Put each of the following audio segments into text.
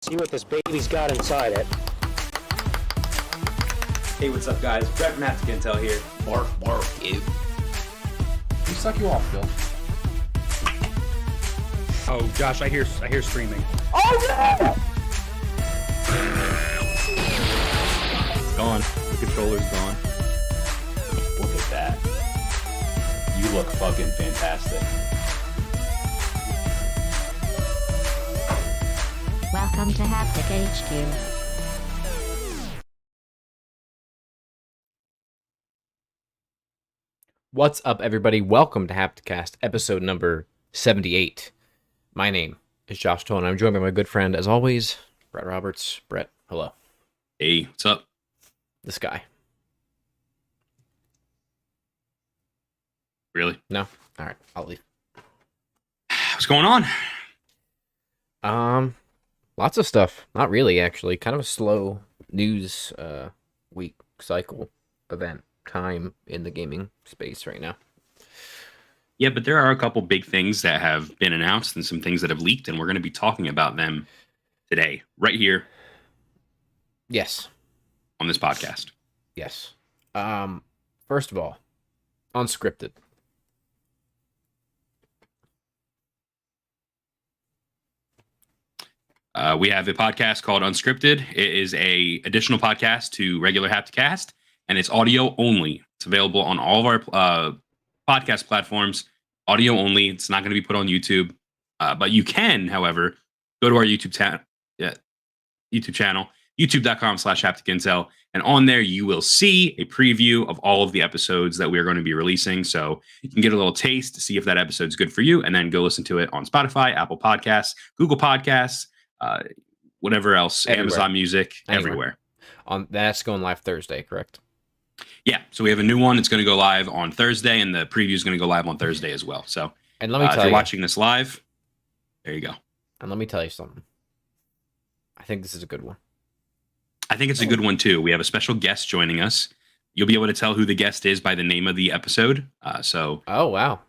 See what this baby's got inside it. Hey, what's up, guys? Brett from Hapticast Intro here. Barf, barf. Ew. We suck you off, Bill. Oh, Josh, I hear screaming. Oh yeah! It's gone. The controller's gone. Look at that. You look fucking fantastic. Welcome to Haptic HQ. What's up, everybody? Welcome to Hapticast, episode number 78. My name is Josh Toll, and I'm joined by my good friend, as always, Brett Roberts. Brett, hello. Hey, what's up? This guy. Really? No? All right, I'll leave. What's going on? Lots of stuff. Not really, actually. Kind of a slow news week cycle event time in the gaming space right now. Yeah, but there are a couple big things that have been announced and some things that have leaked, and we're going to be talking about them today, right here Yes. on this podcast. Yes. First of all, unscripted. We have a podcast called Unscripted. It is a additional podcast to regular Hapticast, and it's audio only. It's available on all of our podcast platforms, audio only. It's not going to be put on YouTube, but you can, however, go to our YouTube channel, youtube.com/hapticintel, and on there you will see a preview of all of the episodes that we're going to be releasing. So you can get a little taste to see if that episode's good for you, and then go listen to it on Spotify, Apple Podcasts, Google Podcasts, whatever else, Everywhere. Amazon Music, Anywhere. everywhere. That's going live Thursday, correct? Yeah, so we have a new one. It's going to go live on Thursday, and the preview is going to go live on Thursday as well. So And let me if tell you're you, watching this live, there you go. and let me tell you something. I think this is a good one. I think it's a good one, too. We have a special guest joining us. You'll be able to tell who the guest is by the name of the episode. Oh, wow.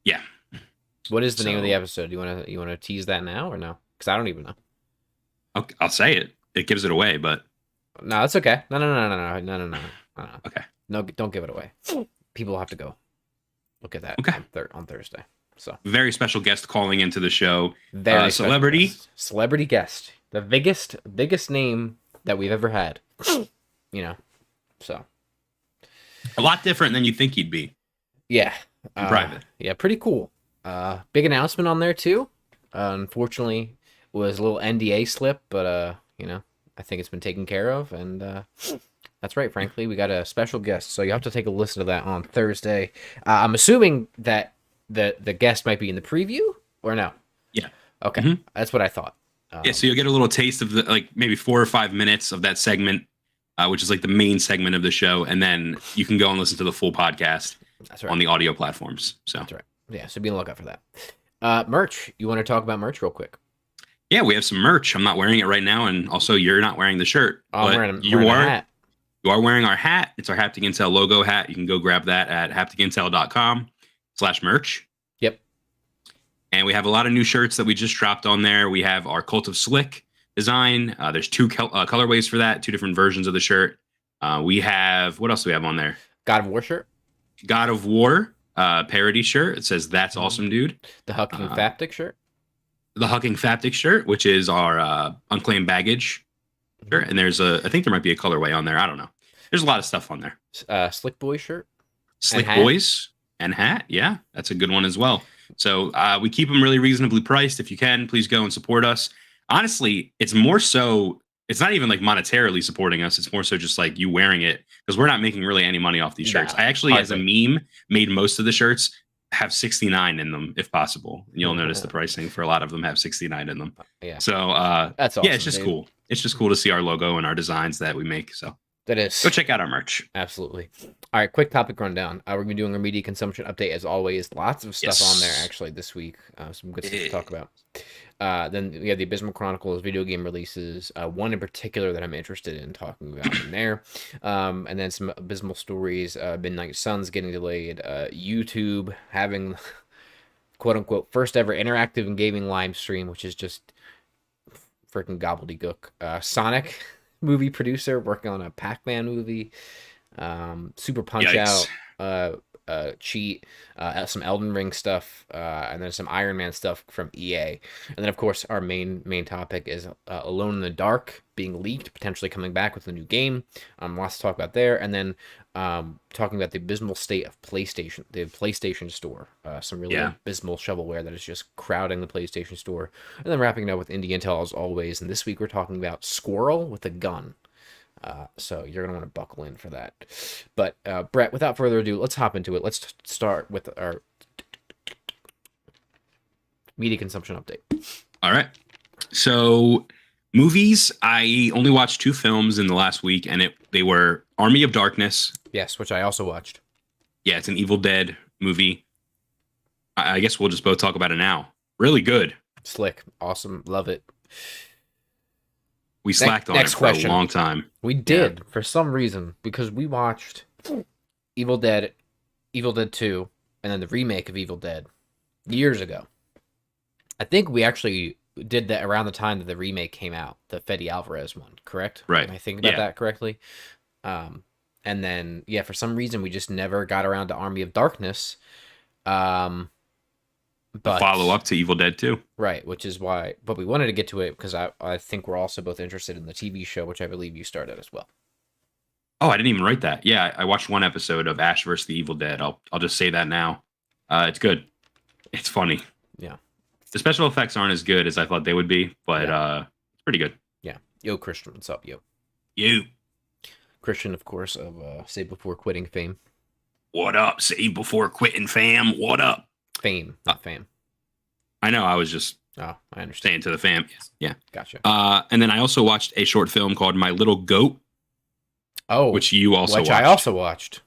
Yeah. What is the name of the So- episode? You want to tease that now or no? Because I don't even know. Okay, I'll say it. It gives it away, but No, that's okay. No. okay. No, don't give it away. People will have to go look at that Okay. on Thursday. So Very special guest calling into the show. very special Celebrity. guest. Celebrity guest, the biggest name that we've ever had. So A lot different than you think he'd be. yeah, In private. yeah, pretty cool. Big announcement on there too. Unfortunately, was a little NDA slip, but I think it's been taken care of, and that's right. Frankly, we got a special guest, so you have to take a listen to that on Thursday. I'm assuming that the guest might be in the preview, or no? Yeah. Okay, Mhm. that's what I thought. Yeah, so you'll get a little taste of maybe 4 or 5 minutes of that segment, which is like the main segment of the show, and then you can go and listen to the full podcast That's right. on the audio platforms. So That's right. Yeah, so be on the lookout for that. Merch. You want to talk about merch real quick? yeah, we have some merch. I'm not wearing it right now, and also you're not wearing the shirt. Oh, I'm but wearing you a are. hat. You are wearing our hat. It's our Haptic Intel logo hat. You can go grab that at hapticintel.com/merch. Yep. And we have a lot of new shirts that we just dropped on there. We have our Cult of Slick design. There's 2 colorways for that, 2 different versions of the shirt. We have, what else do we have on there? God of War shirt. God of War parody shirt. It says, "That's awesome, dude." The Hucking Faptic shirt. The Hucking Faptic shirt, which is our unclaimed baggage shirt. And I think there might be a colorway on there. I don't know. There's a lot of stuff on there. Slick Boy shirt. Slick hat. Boys and hat. Yeah, that's a good one as well. So we keep them really reasonably priced. If you can, please go and support us. Honestly, it's more so, it's not even like monetarily supporting us. It's more so just like you wearing it, because we're not making really any money off these shirts. No, I actually, as a hardly. meme, made most of the shirts have 69 in them, if possible. And you'll notice the pricing for a lot of them have 69 in them. Yeah, So that's awesome. yeah, it's just dude. cool. It's just cool to see our logo and our designs that we make. So That is. go check out our merch. Absolutely. All right, quick topic rundown. We're going to be doing a media consumption update as always. Lots of stuff on there actually this week. Some good stuff to talk about. Then we have the Abysmal Chronicles video game releases. One in particular that I'm interested in talking about in there. And then some Abysmal stories. Midnight Suns getting delayed. YouTube having quote unquote first ever interactive and gaming live stream, which is just freaking gobbledygook. Sonic movie producer working on a Pac-Man movie. Super Punch Yikes. Out. Cheat, some Elden Ring stuff, and then some Iron Man stuff from EA, and then of course our main topic is Alone in the Dark being leaked, potentially coming back with a new game. Lots to talk about there, and then talking about the abysmal state of PlayStation, the PlayStation Store, some really abysmal shovelware that is just crowding the PlayStation Store, and then wrapping it up with indie intel as always. And this week we're talking about Squirrel with a gun. So you're going to want to buckle in for that. But Brett, without further ado, let's hop into it. Let's start with our media consumption update. All right. So movies, I only watched 2 films in the last week, and they were Army of Darkness. Yes, which I also watched. Yeah, it's an Evil Dead movie. I guess we'll just both talk about it now. Really good. Slick. Awesome. Love it. We slacked on it for a long time. We did, for some reason, because we watched Evil Dead 2, and then the remake of Evil Dead years ago. I think we actually did that around the time that the remake came out, the Fede Alvarez one, correct? Right. Am I thinking about that correctly? And then, for some reason, we just never got around to Army of Darkness. But follow up to Evil Dead 2. Right, which is why, but we wanted to get to it because I think we're also both interested in the TV show, which I believe you started as well. Oh, I didn't even write that. Yeah, I watched 1 episode of Ash vs. the Evil Dead. I'll just say that now. It's good. It's funny. Yeah. The special effects aren't as good as I thought they would be, but it's pretty good. Yeah. Yo, Christian, what's up, yo? You. Christian, of course, of Save Before Quitting fame. What up, Save Before Quitting fam? What up? Fame, not fam. I know, I was just I understand. saying to the fam. Yeah. Gotcha. And then I also watched a short film called My Little Goat. Oh. Which you also watched. I also watched.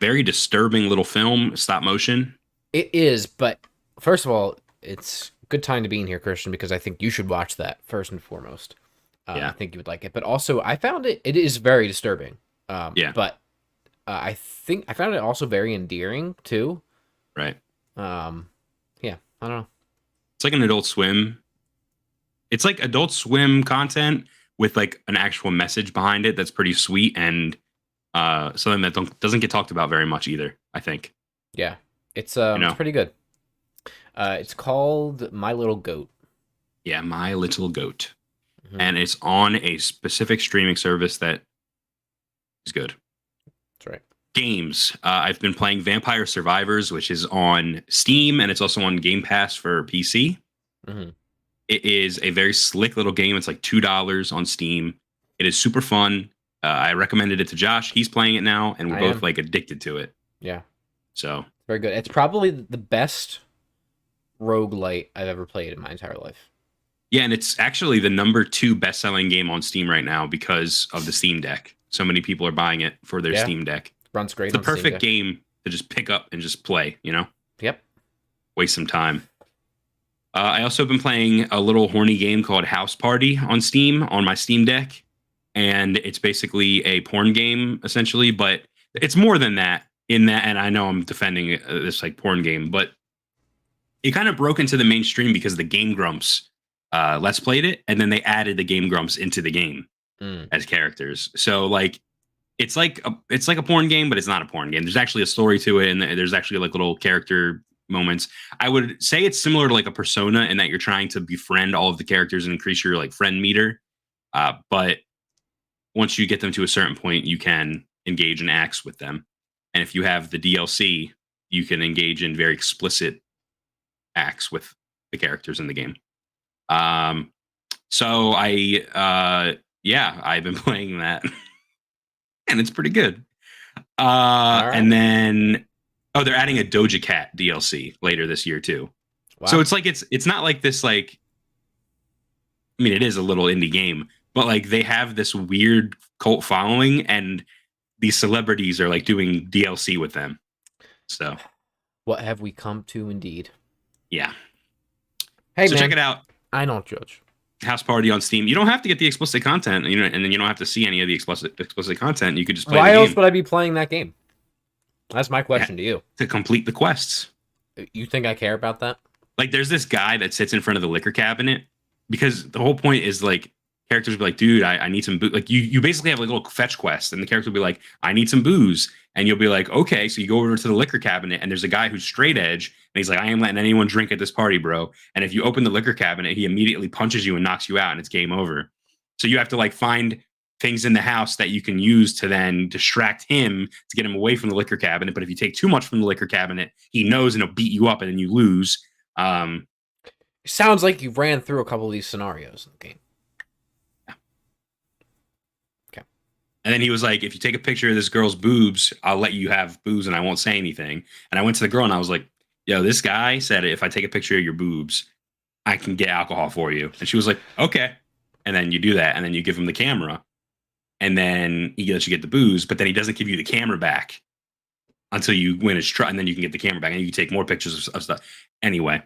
Very disturbing little film, stop motion. It is, but first of all, it's a good time to be in here, Christian, because I think you should watch that first and foremost. I think you would like it. But also, I found it is very disturbing. But I think I found it also very endearing, too. Right. I don't know. It's like an Adult Swim. It's like Adult Swim content with like an actual message behind it that's pretty sweet and something that doesn't get talked about very much either, I think. Yeah. It's it's pretty good. It's called My Little Goat. Yeah, My Little Goat. Mm-hmm. And it's on a specific streaming service that is good. That's right. Games. I've been playing Vampire Survivors, which is on Steam, and it's also on Game Pass for PC. Mm-hmm. It is a very slick little game. It's like $2 on Steam. It is super fun. I recommended it to Josh. He's playing it now, and we're both like addicted to it. Yeah. So very good. It's probably the best roguelite I've ever played in my entire life. Yeah, and it's actually the #2 best-selling game on Steam right now because of the Steam Deck. So many people are buying it for their Steam Deck. Runs great. It's the perfect game to just pick up and just play, you know? Yep. Waste some time. I also have been playing a little horny game called House Party on Steam on my Steam Deck. And it's basically a porn game, essentially. But it's more than that in that. And I know I'm defending this like porn game, but it kind of broke into the mainstream because the Game Grumps Let's Played it. And then they added the Game Grumps into the game as characters. So like, it's like a porn game, but it's not a porn game. There's actually a story to it, and there's actually like little character moments. I would say it's similar to like a Persona in that you're trying to befriend all of the characters and increase your like friend meter. But once you get them to a certain point, you can engage in acts with them. And if you have the DLC, you can engage in very explicit acts with the characters in the game. So I've been playing that. And it's pretty good. Right. And then, they're adding a Doja Cat DLC later this year too. Wow. So it's like it's not like this like. I mean, it is a little indie game, but like they have this weird cult following, and these celebrities are like doing DLC with them. So, what have we come to, indeed? Yeah. Hey, so man, check it out. I don't judge. House Party on Steam. You don't have to get the explicit content, and then you don't have to see any of the explicit content. You could just play Why the else game. would I be playing that game? That's my question to you. To complete the quests. You think I care about that? Like, there's this guy that sits in front of the liquor cabinet, because the whole point is like characters will be like, dude, I need some booze. Like you basically have like a little fetch quest, and the character will be like, I need some booze. And you'll be like, okay. So you go over to the liquor cabinet, and there's a guy who's straight edge, and he's like, I ain't letting anyone drink at this party, bro. And if you open the liquor cabinet, he immediately punches you and knocks you out, and it's game over. So you have to like find things in the house that you can use to then distract him to get him away from the liquor cabinet. But if you take too much from the liquor cabinet, he knows and he'll beat you up, and then you lose. Sounds like you ran through a couple of these scenarios in the game. And then he was like, if you take a picture of this girl's boobs, I'll let you have booze and I won't say anything. And I went to the girl and I was like, yo, this guy said if I take a picture of your boobs, I can get alcohol for you. And she was like, okay. And then you do that. And then you give him the camera. And then he lets you get the booze. But then he doesn't give you the camera back until you win his trust. And then you can get the camera back and you can take more pictures of stuff. Anyway,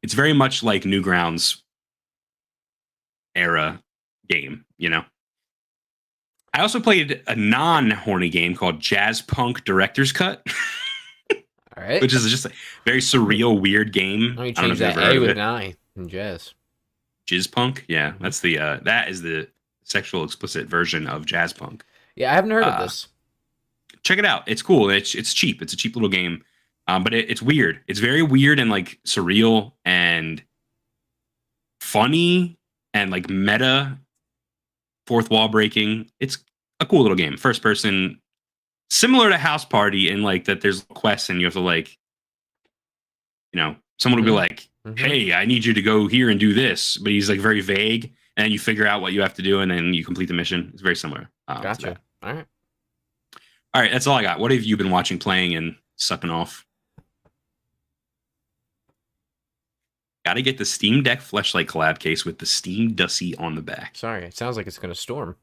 it's very much like Newgrounds era game, you know? I also played a non-horny game called Jazz Punk Director's Cut. All right. Which is just a very surreal, weird game. Let me I don't know change if you've that ever heard A of with it. an I in jazz. Jizz Punk? Yeah, that's the that is the sexual explicit version of Jazz Punk. Yeah, I haven't heard of this. Check it out. It's cool. It's cheap. It's a cheap little game. But it's weird. It's very weird and like surreal and funny and like meta. Fourth wall breaking. It's a cool little game. First person, similar to House Party in like that there's quests and you have to like, you know, someone will be like, hey, I need you to go here and do this. But he's like very vague. And then you figure out what you have to do and then you complete the mission. It's very similar. Gotcha. All right. All right. That's all I got. What have you been watching, playing, and sucking off? Got to get the Steam Deck Fleshlight collab case with the Steam Dussy on the back. Sorry, it sounds like it's going to storm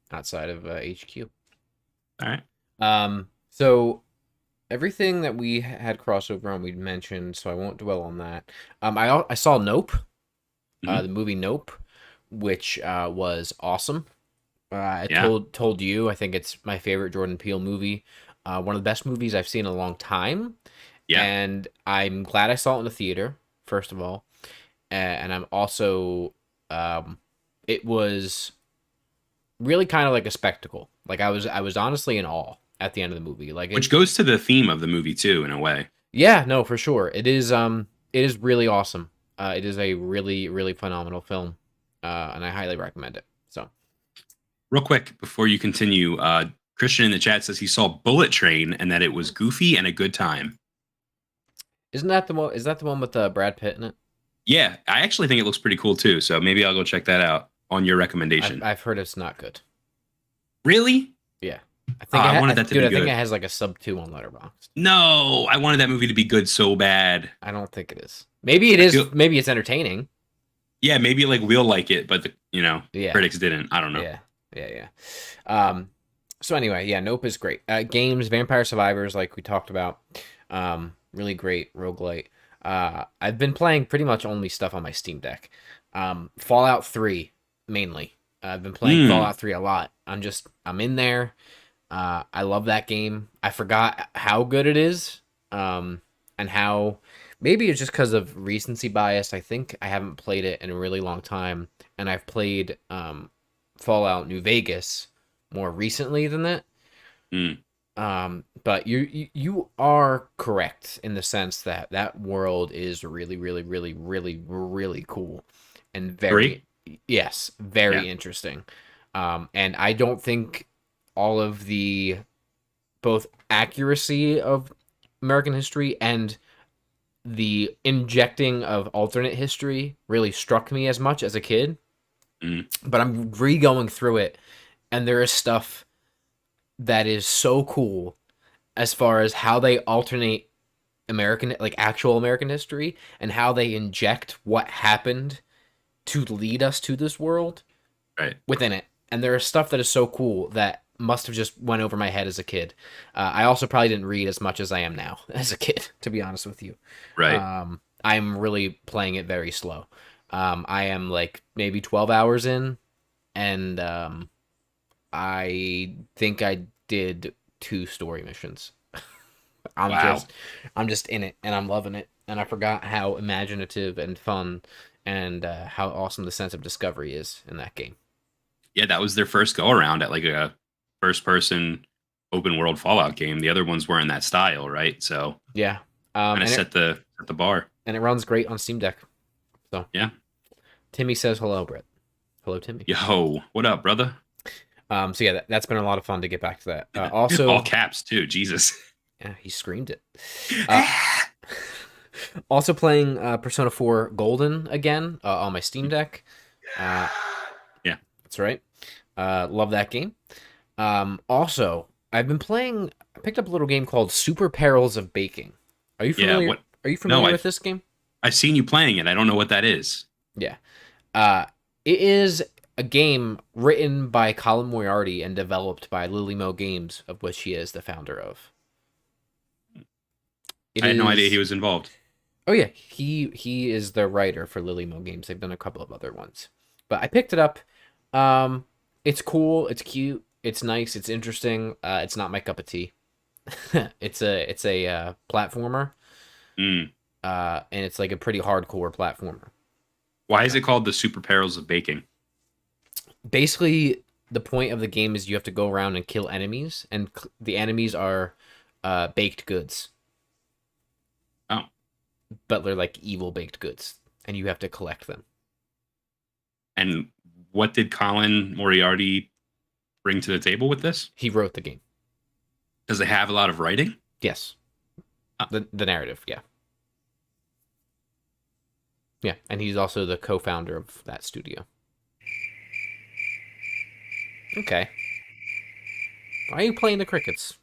outside of HQ. All right. So everything that we had crossover on, we mentioned, so I won't dwell on that. I saw Nope, the movie Nope, which was awesome. I told you, I think it's my favorite Jordan Peele movie. One of the best movies I've seen in a long time. Yeah. And I'm glad I saw it in the theater, first of all. And I'm also, it was really kind of like a spectacle. Like I was honestly in awe at the end of the movie. Like which goes to the theme of the movie too, in a way. Yeah, no, for sure. It is really awesome. It is a really, really phenomenal film. And I highly recommend it. So real quick before you continue, Christian in the chat says he saw Bullet Train and that it was goofy and a good time. Isn't that the one? Is that the one with Brad Pitt in it? Yeah, I actually think it looks pretty cool too. So maybe I'll go check that out on your recommendation. I've heard it's not good. Really? Yeah, I think I wanted that to be good. I think it has like a sub 2 on Letterboxd. No, I wanted that movie to be good so bad. I don't think it is. Maybe it is. Maybe it's entertaining. Yeah, maybe like we'll like it, but the critics didn't. I don't know. Yeah. So anyway, yeah, Nope is great. Games, Vampire Survivors, like we talked about, really great roguelite. I've been playing pretty much only stuff on my Steam Deck. Fallout 3 mainly. I've been playing Fallout 3 a lot. I'm in there. I love that game. I forgot how good it is. And how maybe it's just because of recency bias. I think I haven't played it in a really long time, and I've played Fallout New Vegas more recently than that. But you are correct in the sense that that world is really, really, really, really, really cool and very interesting. And I don't think all of the both accuracy of American history and the injecting of alternate history really struck me as much as a kid. But I'm re-going through it, and there is stuff that is so cool as far as how they alternate American, like actual American history, and how they inject what happened to lead us to this world within it. And there is stuff that is so cool that must have just went over my head as a kid. I also probably didn't read as much as I am now as a kid, to be honest with you. I'm really playing it very slow. I am like maybe 12 hours in, and I think I did 2 story missions. I'm just in it, and I'm loving it. And I forgot how imaginative and fun and how awesome the sense of discovery is in that game. Yeah, that was their first go around at like a first person open world Fallout game. The other ones weren't that style, right? So Yeah. kind of set the bar. And it runs great on Steam Deck. So yeah. Timmy says hello, Brett. Hello, Timmy. Yo, what up, brother? So yeah, that's been a lot of fun to get back to that. Also, all caps too. Jesus. Yeah, he screamed it. Also playing Persona 4 Golden again on my Steam Deck. Yeah, that's right. Love that game. Also, I picked up a little game called Super Perils of Baking. Are you familiar? Are you familiar with this game? I've seen you playing it. I don't know what that is. Yeah. It is a game written by Colin Moriarty and developed by Lily Mo Games, of which he is the founder of. I had no idea he was involved. Oh yeah, he is the writer for Lily Mo Games. They've done a couple of other ones, but I picked it up. It's cool. It's cute. It's nice. It's interesting. It's not my cup of tea. It's a platformer. And it's like a pretty hardcore platformer. Why is it called the Super Perils of Baking? Basically, the point of the game is you have to go around and kill enemies, and the enemies are baked goods. Oh. But they're like evil baked goods, and you have to collect them. And what did Colin Moriarty bring to the table with this? He wrote the game. Does it have a lot of writing? Yes. The narrative, yeah. Yeah, and he's also the co-founder of that studio. Okay. Why are you playing the crickets?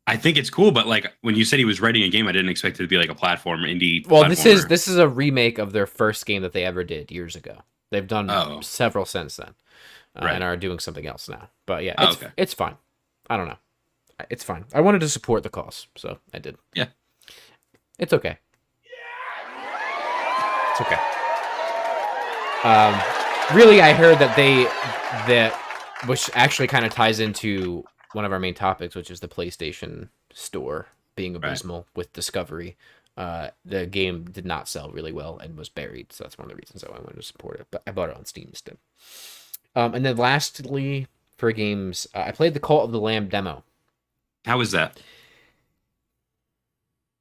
I think it's cool, but like when you said he was writing a game, I didn't expect it to be like a indie. Well, platformer. this is a remake of their first game that they ever did years ago. They've done several since then, and are doing something else now. But yeah, it's fine. I don't know. It's fine. I wanted to support the cause, so I did. Yeah, it's okay. It's okay. Really, I heard that which actually kind of ties into one of our main topics, which is the PlayStation Store being abysmal with Discovery. The game did not sell really well and was buried, so that's one of the reasons I wanted to support it. But I bought it on Steam instead. And then lastly, for games, I played the Cult of the Lamb demo. How is that?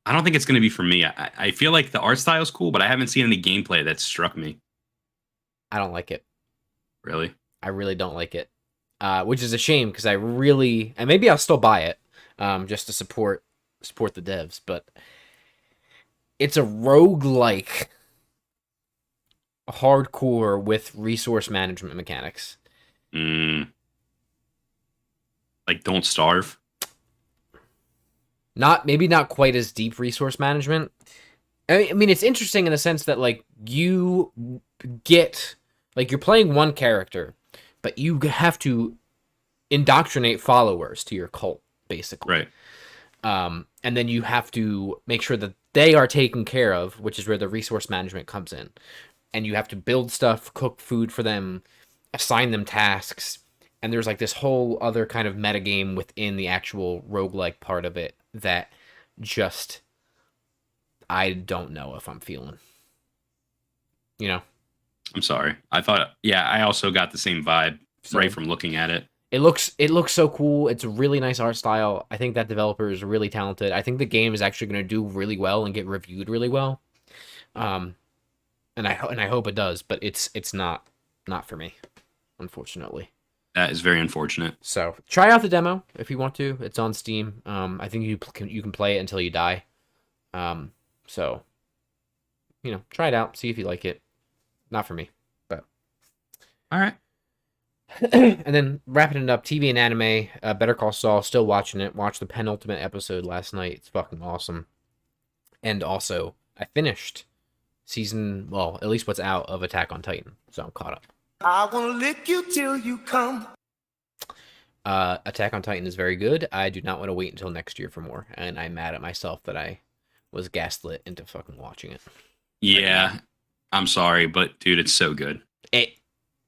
I don't think it's going to be for me. I feel like the art style is cool, but I haven't seen any gameplay that struck me. I don't like it. Really? I really don't like it. Which is a shame because and maybe I'll still buy it, just to support the devs, but it's a roguelike hardcore with resource management mechanics. Like Don't Starve? Maybe not quite as deep resource management. I mean, it's interesting in the sense that like you get you're playing one character, but you have to indoctrinate followers to your cult, basically. Right. And then you have to make sure that they are taken care of, which is where the resource management comes in. And you have to build stuff, cook food for them, assign them tasks. And there's like this whole other kind of metagame within the actual roguelike part of it that just I don't know if I'm feeling. You know? I'm sorry. I also got the same vibe right from looking at it. It looks so cool. It's a really nice art style. I think that developer is really talented. I think the game is actually going to do really well and get reviewed really well. And I hope it does, but it's not for me, unfortunately. That is very unfortunate. So try out the demo if you want to. It's on Steam. I think you can play it until you die. So try it out, see if you like it. Not for me, but all right. And then wrapping it up, TV and anime. Better Call Saul. Still watching it. Watched the penultimate episode last night. It's fucking awesome. And also, I finished at least what's out of Attack on Titan. So I'm caught up. I wanna lick you till you come. Attack on Titan is very good. I do not want to wait until next year for more, and I'm mad at myself that I was gaslit into fucking watching it. Yeah, I'm sorry, but dude, it's so good.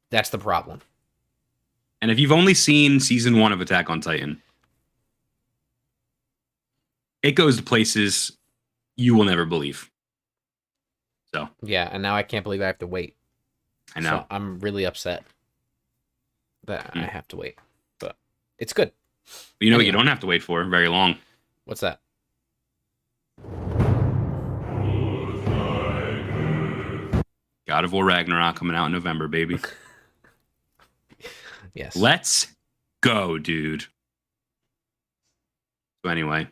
That's the problem. And if you've only seen season 1 of Attack on Titan, it goes to places you will never believe. So Yeah, and now I can't believe I have to wait. I know. So I'm really upset that Hmm. I have to wait, but it's good. But you know what you Anyway. don't have to wait for very long. What's that? God of War Ragnarok coming out in November, baby. Yes. Let's go, dude. So anyway,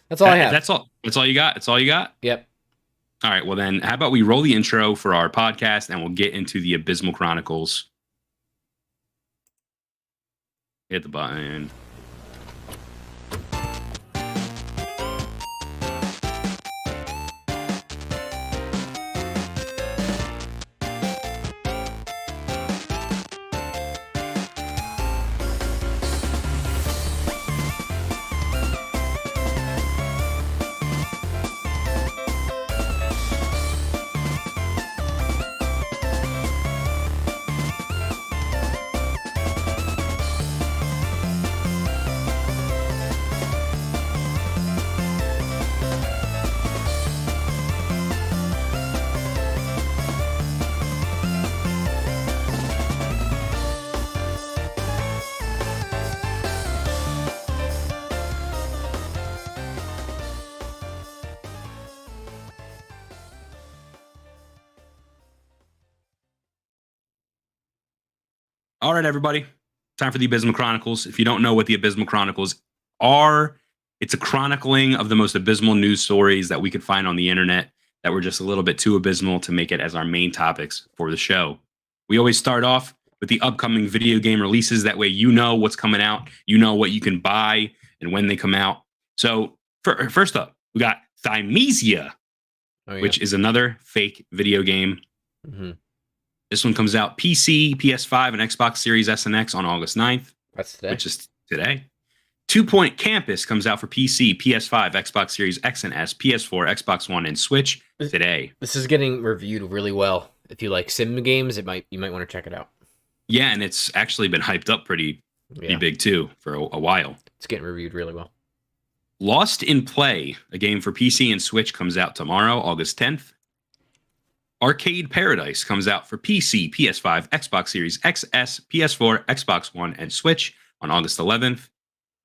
That's all I have. That's all. That's all you got. That's all you got. Yep. All right. Well, then, how about we roll the intro for our podcast, and we'll get into the Abysmal Chronicles. Hit the button. All right, everybody. Time for the Abysmal Chronicles. If you don't know what the Abysmal Chronicles are, it's a chronicling of the most abysmal news stories that we could find on the internet that were just a little bit too abysmal to make it as our main topics for the show. We always start off with the upcoming video game releases. That way you know what's coming out, you know what you can buy and when they come out. So first up, we got Thymesia, which is another fake video game. Mm-hmm. This one comes out PC, PS5, and Xbox Series S and X on August 9th. That's today. Which is today. 2 Point Campus comes out for PC, PS5, Xbox Series X and S, PS4, Xbox One, and Switch today. This is getting reviewed really well. If you like sim games, you might want to check it out. Yeah, and it's actually been hyped up pretty big too for a while. It's getting reviewed really well. Lost in Play, a game for PC and Switch, comes out tomorrow, August 10th. Arcade Paradise comes out for PC, PS5, Xbox Series XS, PS4, Xbox One, and Switch on August 11th.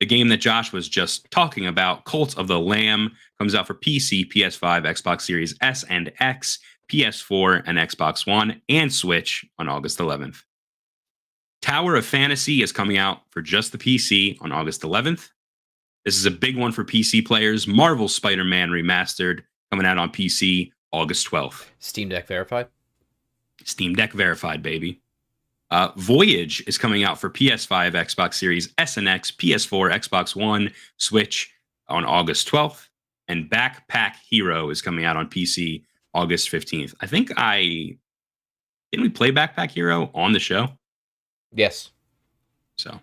The game that Josh was just talking about, Cult of the Lamb, comes out for PC, PS5, Xbox Series S and X, PS4, and Xbox One, and Switch on August 11th. Tower of Fantasy is coming out for just the PC on August 11th. This is a big one for PC players. Marvel Spider-Man Remastered coming out on PC August 12th. Steam Deck verified? Steam Deck verified, baby. Voyage is coming out for PS5, Xbox Series S and X, PS4, Xbox One, Switch on August 12th. And Backpack Hero is coming out on PC August 15th. Didn't we play Backpack Hero on the show? Yes. So,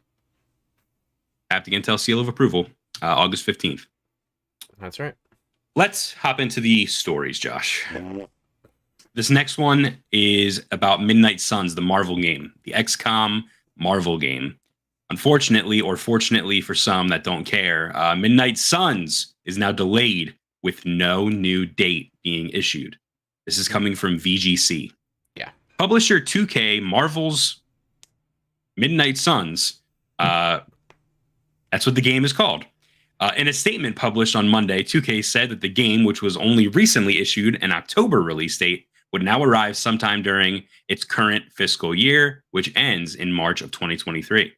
Haptic Intel seal of approval, August 15th. That's right. Let's hop into the stories, Josh. This next one is about Midnight Suns, the Marvel game, the XCOM Marvel game. Unfortunately, or fortunately for some that don't care, Midnight Suns is now delayed with no new date being issued. This is coming from VGC. Yeah. Publisher 2K, Marvel's Midnight Suns. That's what the game is called. In a statement published on Monday, 2K said that the game, which was only recently issued an October release date, would now arrive sometime during its current fiscal year, which ends in March of 2023.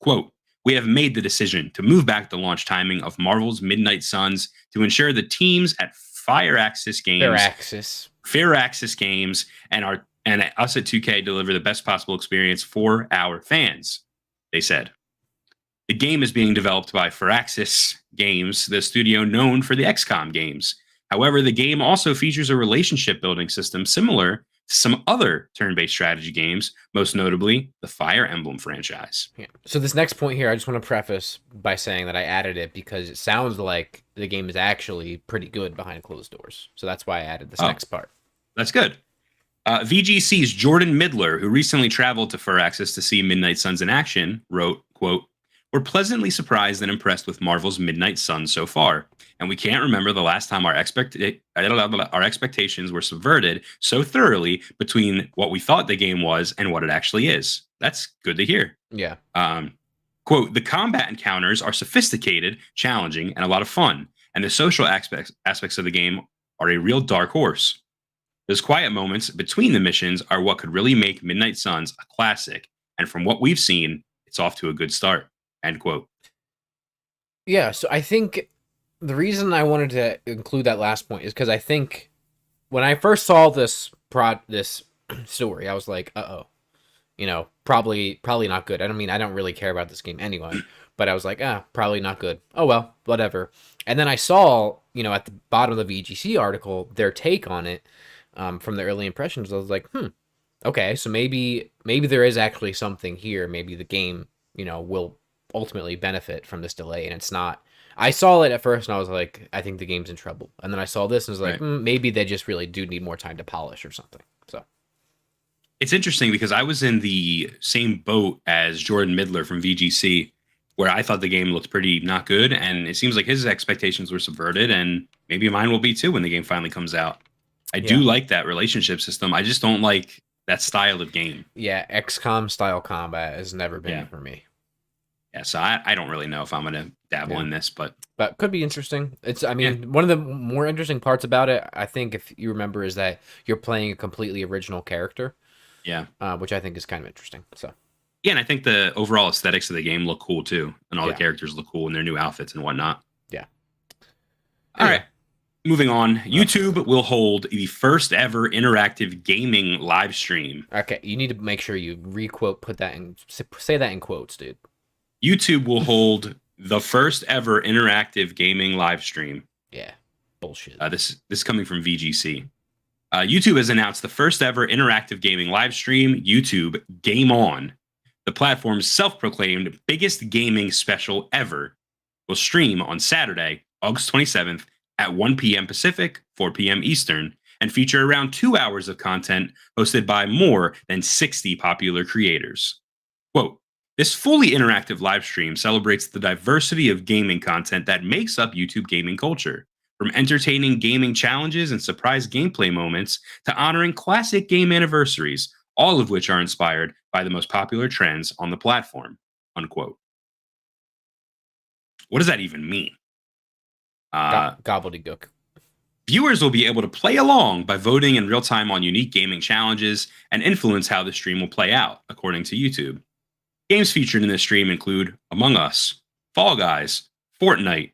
Quote, "We have made the decision to move back the launch timing of Marvel's Midnight Suns to ensure the teams at Firaxis Games and us at 2K deliver the best possible experience for our fans," they said. The game is being developed by Firaxis Games, the studio known for the XCOM games. However, the game also features a relationship building system similar to some other turn-based strategy games, most notably the Fire Emblem franchise. Yeah. So this next point here, I just want to preface by saying that I added it because it sounds like the game is actually pretty good behind closed doors. So that's why I added this next part. That's good. VGC's Jordan Midler, who recently traveled to Firaxis to see Midnight Suns in action, wrote, quote, We're pleasantly surprised and impressed with Marvel's Midnight Suns so far, and we can't remember the last time our expectations were subverted so thoroughly between what we thought the game was and what it actually is. That's good to hear. Yeah. Quote, the combat encounters are sophisticated, challenging, and a lot of fun, and the social aspects of the game are a real dark horse. Those quiet moments between the missions are what could really make Midnight Suns a classic, and from what we've seen, it's off to a good start. End quote. Yeah, so I think the reason I wanted to include that last point is because I think when I first saw this story, I was like, probably not good. I don't really care about this game anyway, but I was like, probably not good. Oh well, whatever. And then I saw, at the bottom of the VGC article, their take on it from the early impressions. I was like, okay, so maybe there is actually something here. Maybe the game, will ultimately benefit from this delay, and it's not. I saw it at first and I was like, I think the game's in trouble, and then I saw this and was like, maybe they just really do need more time to polish or something. So it's interesting because I was in the same boat as Jordan Midler from VGC, where I thought the game looked pretty not good, and it seems like his expectations were subverted, and maybe mine will be too when the game finally comes out. I do like that relationship system. I just don't like that style of game. Yeah, XCOM style combat has never been for me. Yeah, so I don't really know if I'm going to dabble in this, but could be interesting. It's, one of the more interesting parts about it, I think, if you remember, is that you're playing a completely original character. Yeah, which I think is kind of interesting. So yeah, and I think the overall aesthetics of the game look cool too, and all the characters look cool in their new outfits and whatnot. Yeah. All right. Moving on, YouTube will hold the first ever interactive gaming live stream. Okay, you need to make sure you say that in quotes, dude. YouTube will hold the first ever interactive gaming live stream. Yeah, bullshit. This is coming from VGC. YouTube has announced the first ever interactive gaming live stream, YouTube Game On. The platform's self-proclaimed biggest gaming special ever will stream on Saturday, August 27th at 1 p.m. Pacific, 4 p.m. Eastern, and feature around 2 hours of content hosted by more than 60 popular creators. Quote, this fully interactive live stream celebrates the diversity of gaming content that makes up YouTube gaming culture, from entertaining gaming challenges and surprise gameplay moments to honoring classic game anniversaries, all of which are inspired by the most popular trends on the platform, unquote. What does that even mean? Gobbledygook. Viewers will be able to play along by voting in real time on unique gaming challenges and influence how the stream will play out, according to YouTube. Games featured in this stream include Among Us, Fall Guys, Fortnite,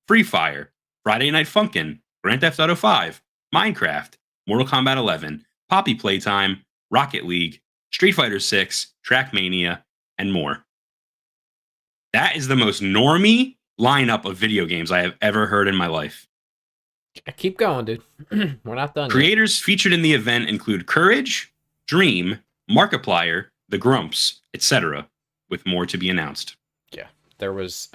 Free Fire, Friday Night Funkin', Grand Theft Auto 5, Minecraft, Mortal Kombat 11, Poppy Playtime, Rocket League, Street Fighter 6, Trackmania, and more. That is the most normie lineup of video games I have ever heard in my life. Keep going, dude. We're not done Creators featured in the event include Courage, Dream, Markiplier, The Grumps, etc., with more to be announced. Yeah, there was,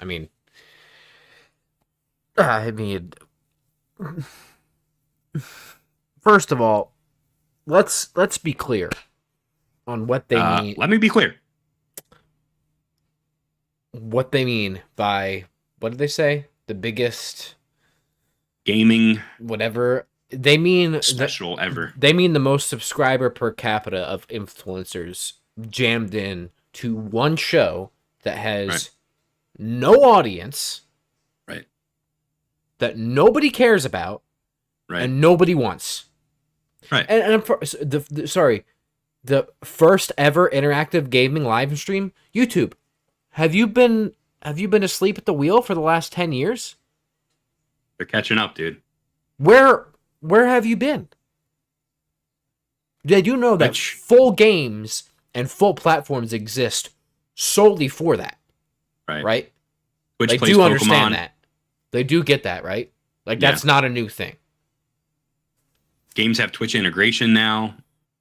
first of all, let's be clear on what they mean. Let me be clear. What they mean by, what did they say? The biggest gaming whatever. They mean special ever. They mean the most subscriber per capita of influencers jammed in to one show that has no audience, right? That nobody cares about, right? And nobody wants, right? And the first ever interactive gaming live stream, YouTube. Have you been asleep at the wheel for the last 10 years? They're catching up, dude. Where have you been? Did you know that full games and full platforms exist solely for that? Right? Which they plays do Pokemon. Understand that. They do get that, right? Like, that's not a new thing. Games have Twitch integration now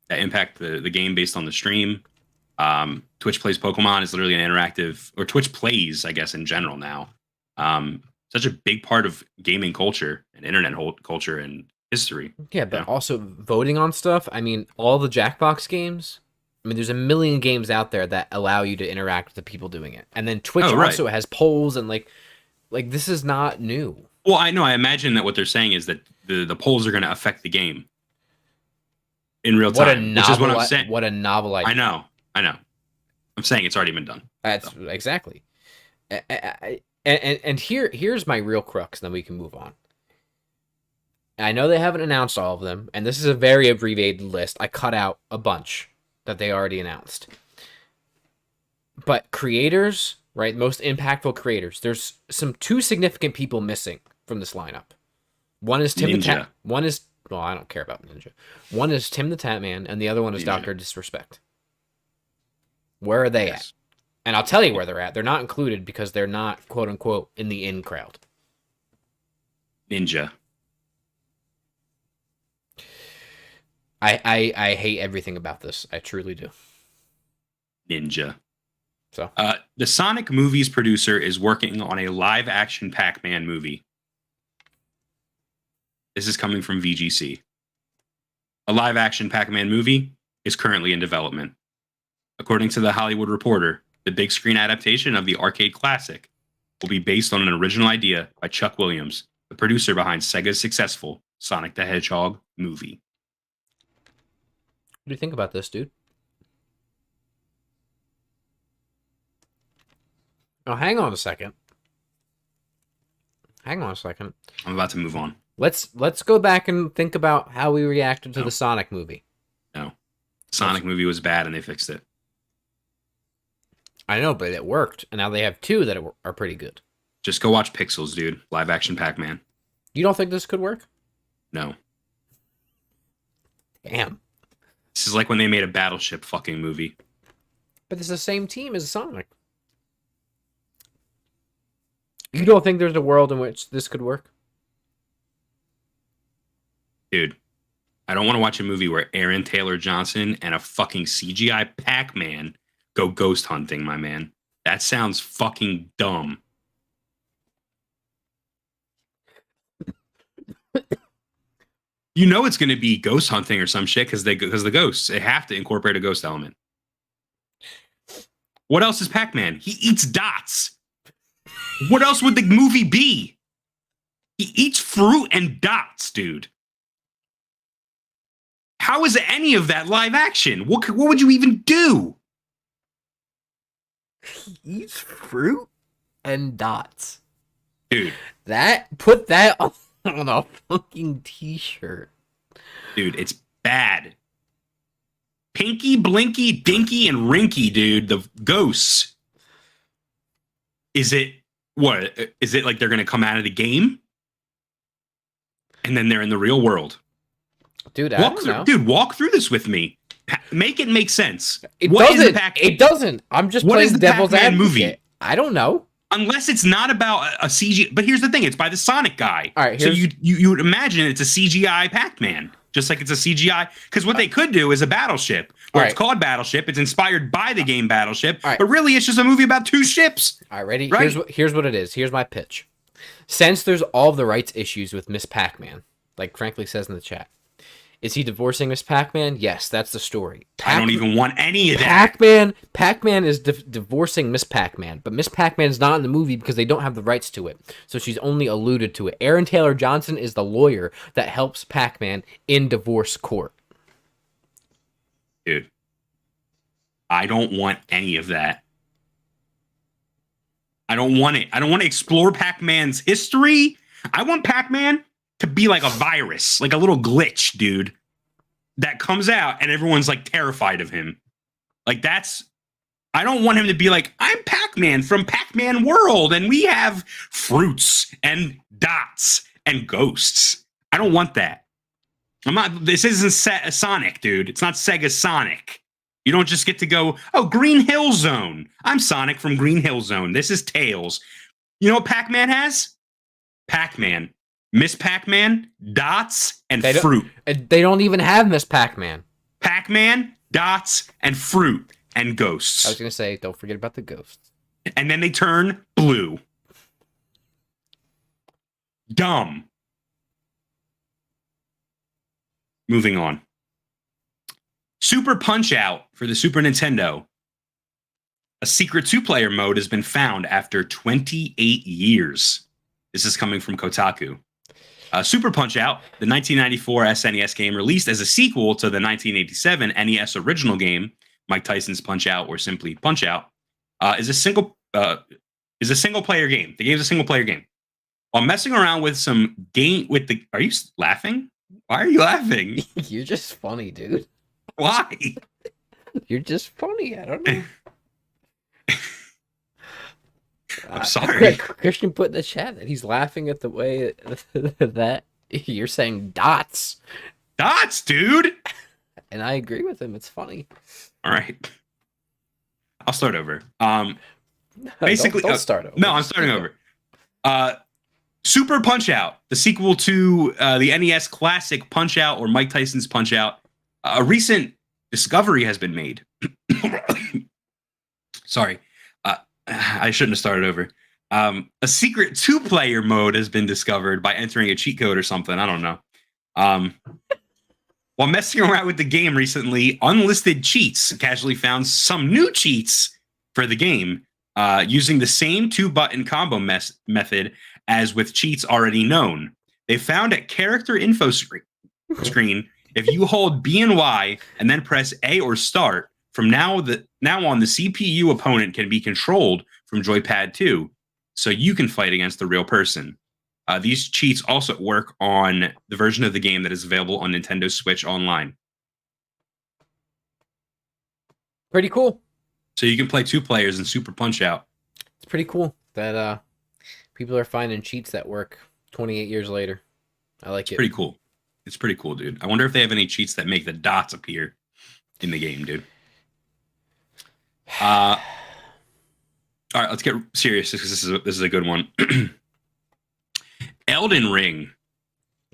that impact the game based on the stream. Twitch Plays Pokemon is literally an interactive, or Twitch Plays, I guess, in general now. Such a big part of gaming culture and internet culture and history. Yeah, but also voting on stuff. All the Jackbox games, I mean, there's a million games out there that allow you to interact with the people doing it, and then Twitch Oh, right. also has polls and like this is not new. Well, I know. I imagine that what they're saying is that the polls are going to affect the game in real time, which is what I'm saying. What a novel idea! I know. I'm saying it's already been done. That's exactly. And here's my real crux, and then we can move on. I know they haven't announced all of them, and this is a very abbreviated list. I cut out a bunch that they already announced. But creators, right, most impactful creators, there's two significant people missing from this lineup. One is Tim the Tat. One is, well, I don't care about Ninja. One is Tim the Tat Man, and the other one is Dr. Disrespect. Where are they at? And I'll tell you where they're at. They're not included because they're not, quote unquote, in the in crowd. Ninja. I hate everything about this. I truly do. Ninja. So the Sonic movies producer is working on a live action Pac-Man movie. This is coming from VGC. A live action Pac-Man movie is currently in development. According to the Hollywood Reporter, the big screen adaptation of the arcade classic will be based on an original idea by Chuck Williams, the producer behind Sega's successful Sonic the Hedgehog movie. What do you think about this, dude? Oh, hang on a second. I'm about to move on. Let's go back and think about how we reacted to the Sonic movie. No. The Sonic movie was bad and they fixed it. I know, but it worked. And now they have two that are pretty good. Just go watch Pixels, dude. Live action Pac-Man. You don't think this could work? No. Damn. This is like when they made a Battleship fucking movie. But it's the same team as Sonic. You don't think there's a world in which this could work? Dude, I don't want to watch a movie where Aaron Taylor Johnson and a fucking CGI Pac-Man go ghost hunting, my man. That sounds fucking dumb. You know it's going to be ghost hunting or some shit because the ghosts, they have to incorporate a ghost element. What else is Pac-Man? He eats dots. What else would the movie be? He eats fruit and dots, dude. How is any of that live action? What would you even do? He eats fruit and dots. Dude. Put that on a fucking t-shirt. Dude, it's bad. Pinky, Blinky, Dinky, and Rinky, dude. The ghosts. Is it like they're going to come out of the game? And then they're in the real world. Dude, I don't know. Dude, walk through this with me. Make it make sense. It doesn't. I'm just playing devil's advocate. Movie? I don't know. Unless it's not about a CGI. But here's the thing. It's by the Sonic guy. All right, so you would imagine it's a CGI Pac-Man. Just like it's a CGI. Because what they could do is a Battleship. Where it's called Battleship. It's inspired by the game Battleship. But really, it's just a movie about two ships. All right, ready? Right? Here's what it is. Here's my pitch. Since there's all the rights issues with Miss Pac-Man, like Frankly says in the chat, is he divorcing Miss Pac-Man? Yes, that's the story. I don't even want any of that. Pac-Man is divorcing Miss Pac-Man, but Miss Pac-Man's not in the movie because they don't have the rights to it. So she's only alluded to it. Aaron Taylor Johnson is the lawyer that helps Pac-Man in divorce court. Dude, I don't want any of that. I don't want it. I don't want to explore Pac-Man's history. I want Pac-Man to be like a virus, like a little glitch, dude, that comes out and everyone's like terrified of him. Like I don't want him to be like, I'm Pac-Man from Pac-Man World and we have fruits and dots and ghosts. I don't want that. This isn't Sonic, dude. It's not Sega Sonic. You don't just get to go, oh, Green Hill Zone. I'm Sonic from Green Hill Zone. This is Tails. You know what Pac-Man has? Pac-Man. Miss Pac-Man, dots, and fruit. They don't even have Miss Pac-Man. Pac-Man, dots, and fruit, and ghosts. I was going to say, don't forget about the ghosts. And then they turn blue. Dumb. Moving on. Super Punch-Out for the Super Nintendo. A secret two-player mode has been found after 28 years. This is coming from Kotaku. Super Punch-Out, the 1994 SNES game released as a sequel to the 1987 NES original game, Mike Tyson's Punch-Out or simply Punch-Out, is a single-player game. The game's a single-player game. While messing around with some game with the... Are you laughing? Why are you laughing? You're just funny, dude. Why? You're just funny. I don't know. I'm sorry. Christian put in the chat that he's laughing at the way that you're saying dots. Dots, dude! And I agree with him. It's funny. All right. I'll start over. Basically, don't start over. No, I'm starting over. Super Punch-Out, the sequel to the NES classic Punch-Out or Mike Tyson's Punch-Out. A recent discovery has been made. Sorry. I shouldn't have started over. A secret two-player mode has been discovered by entering a cheat code or something. I don't know. While messing around with the game recently, Unlisted Cheats casually found some new cheats for the game using the same two-button combo method as with cheats already known. They found a character info screen. If you hold B and Y and then press A or start, from now on, the CPU opponent can be controlled from Joypad 2, so you can fight against the real person. These cheats also work on the version of the game that is available on Nintendo Switch Online. Pretty cool. So you can play two players in Super Punch-Out. It's pretty cool that people are finding cheats that work 28 years later. I like it. Pretty cool. It's pretty cool, dude. I wonder if they have any cheats that make the dots appear in the game, dude. All right, let's get serious because this is a good one. Elden Ring.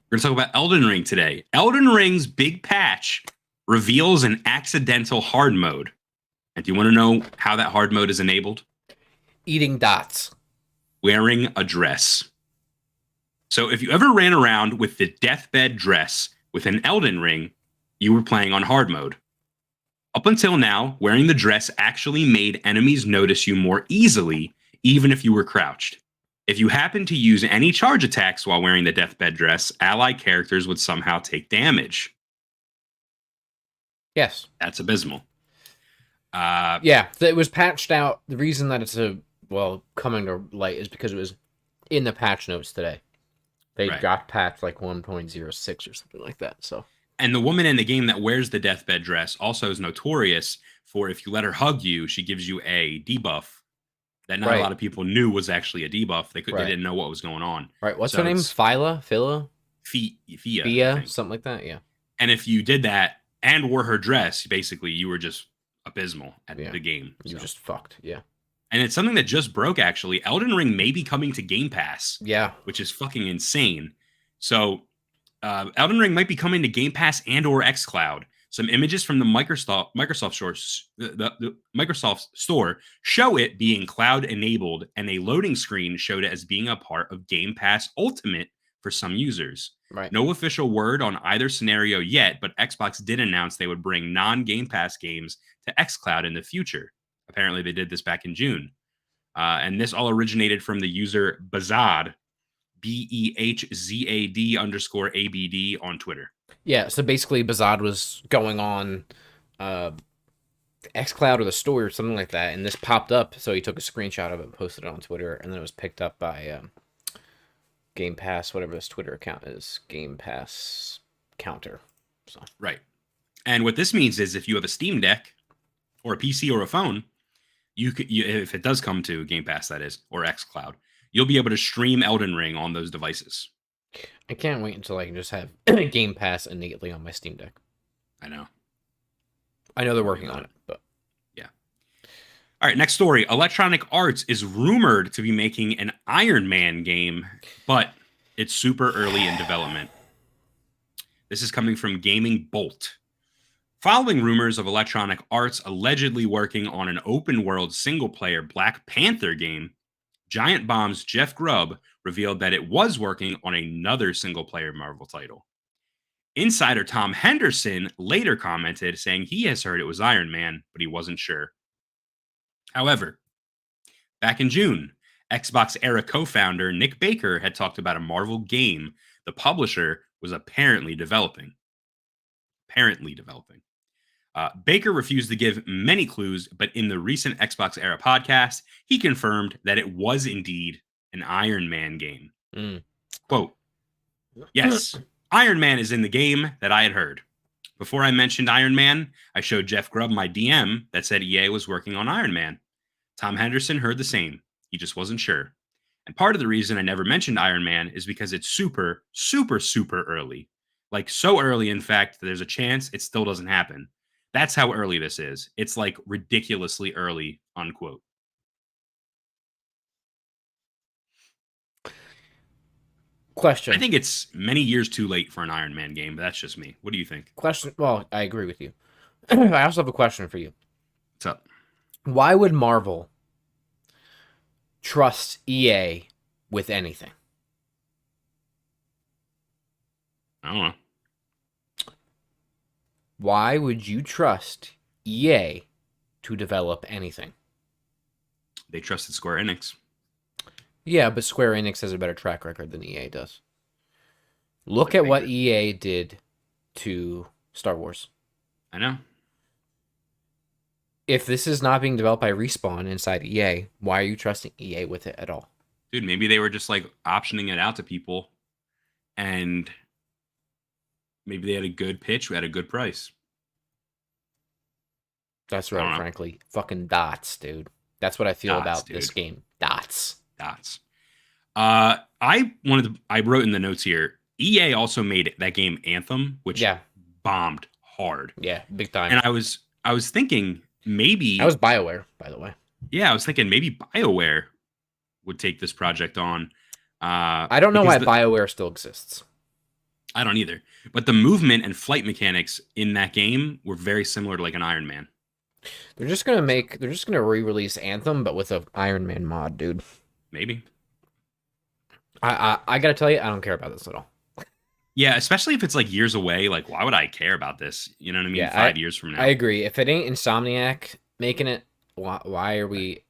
We're going to talk about Elden Ring today. Elden Ring's big patch reveals an accidental hard mode. And do you want to know how that hard mode is enabled? Eating dots. Wearing a dress. So if you ever ran around with the deathbed dress with an Elden Ring, you were playing on hard mode. Up until now, wearing the dress actually made enemies notice you more easily, even if you were crouched. If you happened to use any charge attacks while wearing the deathbed dress, allied characters would somehow take damage. Yes. That's abysmal. Yeah, it was patched out. The reason that it's coming to light is because it was in the patch notes today. They got patched like 1.06 or something like that. So. And the woman in the game that wears the deathbed dress also is notorious for if you let her hug you, she gives you a debuff that not a lot of people knew was actually a debuff. They didn't know what was going on. Right. What's her name? Phila? Fia, something like that. Yeah. And if you did that and wore her dress, basically you were just abysmal at the game. You were just fucked. Yeah. And it's something that just broke, actually. Elden Ring may be coming to Game Pass. Yeah. Which is fucking insane. So Elden Ring might be coming to Game Pass and or xCloud. Some images from the Microsoft store show it being cloud enabled, and a loading screen showed it as being a part of Game Pass Ultimate for some users. Right. No official word on either scenario yet, but Xbox did announce they would bring non-Game Pass games to xCloud in the future. Apparently, they did this back in June. And this all originated from the user Behzad, BEHZAD_ABD on Twitter. Yeah, so basically Behzad was going on xCloud or the store or something like that, and this popped up, so he took a screenshot of it and posted it on Twitter, and then it was picked up by Game Pass, whatever this Twitter account is, Game Pass Counter. So. Right. And what this means is if you have a Steam Deck or a PC or a phone, if it does come to Game Pass, that is, or xCloud, you'll be able to stream Elden Ring on those devices. I can't wait until I can just have Game Pass innately on my Steam Deck. I know they're working on it, but yeah. All right, next story. Electronic Arts is rumored to be making an Iron Man game, but it's super early in development. This is coming from Gaming Bolt. Following rumors of Electronic Arts allegedly working on an open-world single-player Black Panther game, Giant Bomb's Jeff Grubb revealed that it was working on another single-player Marvel title. Insider Tom Henderson later commented saying he has heard it was Iron Man, but he wasn't sure. However, back in June, Xbox era co-founder Nick Baker had talked about a Marvel game the publisher was apparently developing. Baker refused to give many clues, but in the recent Xbox era podcast, he confirmed that it was indeed an Iron Man game. Quote, yes, Iron Man is in the game that I had heard. Before I mentioned Iron Man, I showed Jeff Grubb my DM that said EA was working on Iron Man. Tom Henderson heard the same. He just wasn't sure. And part of the reason I never mentioned Iron Man is because it's super, super, super early. Like so early, in fact, that there's a chance it still doesn't happen. That's how early this is. It's like ridiculously early, unquote. Question. I think it's many years too late for an Iron Man game, but that's just me. What do you think? Question. Well, I agree with you. I also have a question for you. What's up? Why would Marvel trust EA with anything? I don't know. Why would you trust EA to develop anything? They trusted Square Enix. Yeah, but Square Enix has a better track record than EA does. Look at what EA did to Star Wars. I know. If this is not being developed by Respawn inside EA, why are you trusting EA with it at all? Dude, maybe they were just like optioning it out to people and maybe they had a good pitch at a good price. That's right, frankly. Fucking dots, dude. That's what I feel about this game. Dots. I wrote in the notes here, EA also made that game Anthem, which bombed hard. Yeah, big time. And I was thinking maybe... That was BioWare, by the way. Yeah, I was thinking maybe BioWare would take this project on. I don't know why BioWare still exists. I don't either. But the movement and flight mechanics in that game were very similar to like an Iron Man. They're just gonna re-release Anthem, but with an Iron Man mod, dude. Maybe. I gotta tell you, I don't care about this at all. Yeah, especially if it's like years away. Like, why would I care about this? You know what I mean? Yeah, 5 years from now. I agree. If it ain't Insomniac making it, why are we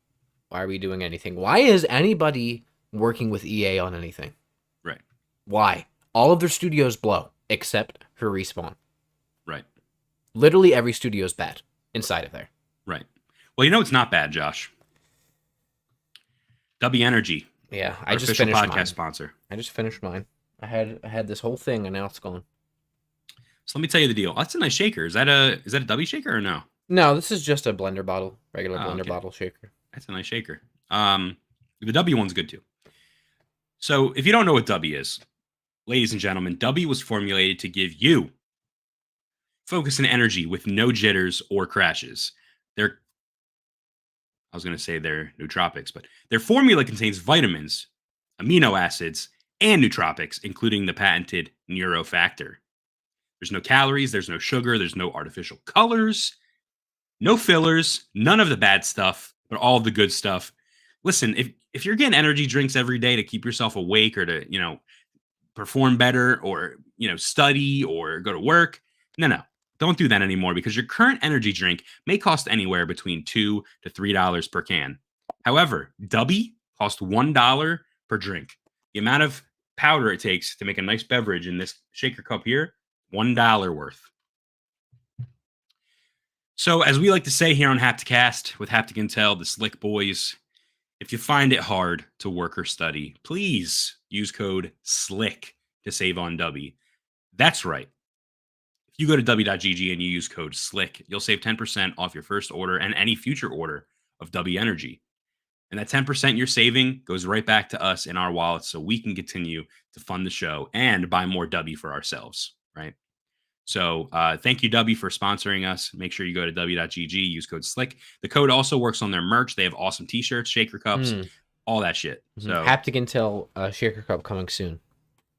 doing anything? Why is anybody working with EA on anything? Right. Why? All of their studios blow except for Respawn. Right. Literally every studio's bad inside of there. Right. Well, you know it's not bad, Josh. Dubby Energy. Yeah, I just finished podcast sponsor. I just finished mine. I had this whole thing and now it's gone. So let me tell you the deal. That's a nice shaker. Is that a Dubby shaker or no? No, this is just a blender bottle, regular blender bottle shaker. That's a nice shaker. The Dubby one's good too. So if you don't know what Dubby is, ladies and gentlemen, Dubby was formulated to give you focus and energy with no jitters or crashes. They're nootropics, but their formula contains vitamins, amino acids, and nootropics, including the patented Neurofactor. There's no calories, there's no sugar, there's no artificial colors, no fillers, none of the bad stuff, but all of the good stuff. Listen, if you're getting energy drinks every day to keep yourself awake or to, perform better or, study or go to work, no. Don't do that anymore because your current energy drink may cost anywhere between $2 to $3 per can. However, Dubby costs $1 per drink. The amount of powder it takes to make a nice beverage in this shaker cup here, $1 worth. So as we like to say here on Hapticast with Haptic Intel, the Slick Boys, if you find it hard to work or study, please use code SLICK to save on Dubby. That's right. If you go to Dubby.gg and you use code SLICK, you'll save 10% off your first order and any future order of Dubby Energy. And that 10% you're saving goes right back to us in our wallets so we can continue to fund the show and buy more Dubby for ourselves, right? So thank you, Dubby, for sponsoring us. Make sure you go to Dubby.gg, use code SLICK. The code also works on their merch. They have awesome t-shirts, shaker cups, all that shit. So Haptic Intel shaker cup coming soon.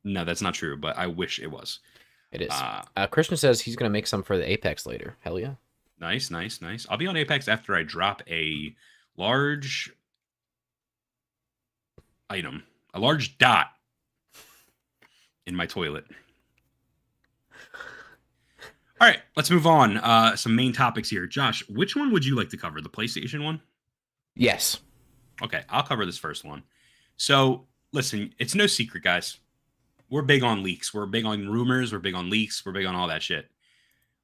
No, that's not true, but I wish it was. It is. Christian says he's going to make some for the Apex later. Hell yeah. Nice. I'll be on Apex after I drop a large item, a large dot in my toilet. All right, let's move on. Some main topics here. Josh, which one would you like to cover? The PlayStation one? Yes. Okay, I'll cover this first one. So, listen, it's no secret, guys. We're big on leaks. We're big on rumors. We're big on leaks. We're big on all that shit.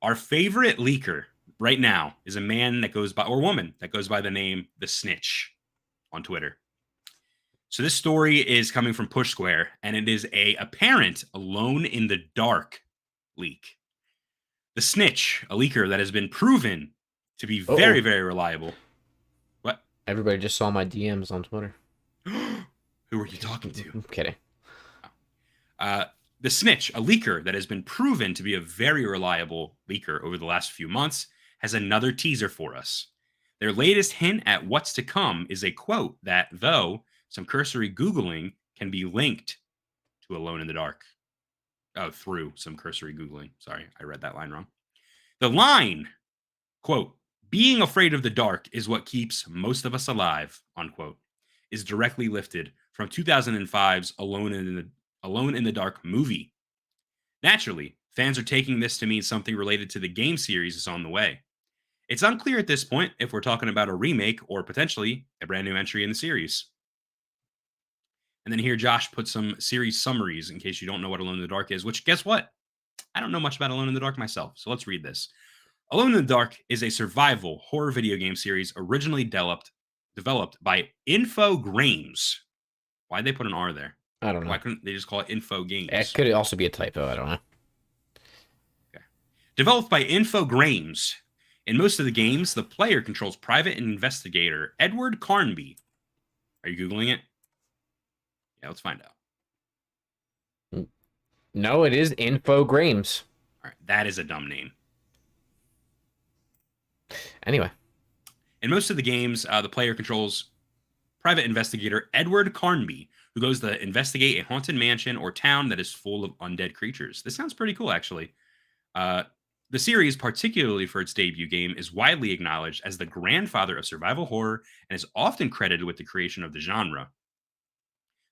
Our favorite leaker right now is a man that goes by, or woman that goes by the name The Snitch on Twitter. So this story is coming from Push Square, and it is a apparent Alone in the Dark leak. The Snitch, a leaker that has been proven to be very, very reliable. What? Everybody just saw my DMs on Twitter. Who are you talking to? I'm kidding. The Snitch, a leaker that has been proven to be a very reliable leaker over the last few months, has another teaser for us. Their latest hint at what's to come is a quote that, though some cursory Googling, can be linked to Alone in the Dark. Oh, through some cursory Googling. Sorry, I read that line wrong. The line, quote, "Being afraid of the dark is what keeps most of us alive," unquote, is directly lifted from 2005's Alone in the Dark movie. Naturally, fans are taking this to mean something related to the game series is on the way. It's unclear at this point if we're talking about a remake or potentially a brand new entry in the series. And then here, Josh put some series summaries in case you don't know what Alone in the Dark is, which, guess what? I don't know much about Alone in the Dark myself, so let's read this. Alone in the Dark is a survival horror video game series originally developed by Infogrames. Why'd they put an R there? I don't know. Why couldn't they just call it Info Games? It could also be a typo. I don't know. Okay. Developed by Infogrames. In most of the games, the player controls private investigator Edward Carnby. Are you Googling it? Yeah, let's find out. No, it is Infogrames. All right, that is a dumb name. Anyway. In most of the games, the player controls private investigator Edward Carnby, who goes to investigate a haunted mansion or town that is full of undead creatures. This sounds pretty cool, actually. The series, particularly for its debut game, is widely acknowledged as the grandfather of survival horror and is often credited with the creation of the genre.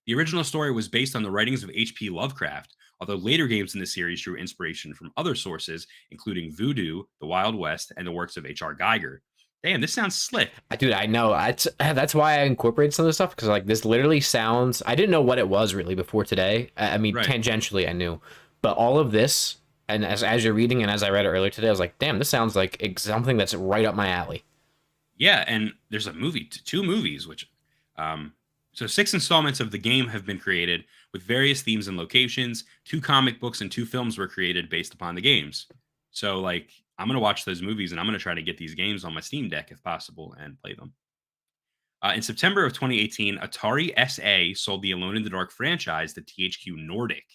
The original story was based on the writings of H.P. Lovecraft, although later games in the series drew inspiration from other sources, including Voodoo, The Wild West, and the works of H.R. Geiger. Damn, this sounds slick. Dude, I know. That's why I incorporated some of this stuff, because like this literally sounds... I didn't know what it was really before today. I mean, right. Tangentially I knew. But all of this, and as you're reading and as I read it earlier today, I was like, damn, this sounds like something that's right up my alley. Yeah, and there's a movie, 2 movies, which... So 6 installments of the game have been created with various themes and locations. 2 comic books and 2 films were created based upon the games. So, like, I'm going to watch those movies and I'm going to try to get these games on my Steam Deck if possible and play them. In September of 2018, Atari SA sold the Alone in the Dark franchise to THQ Nordic.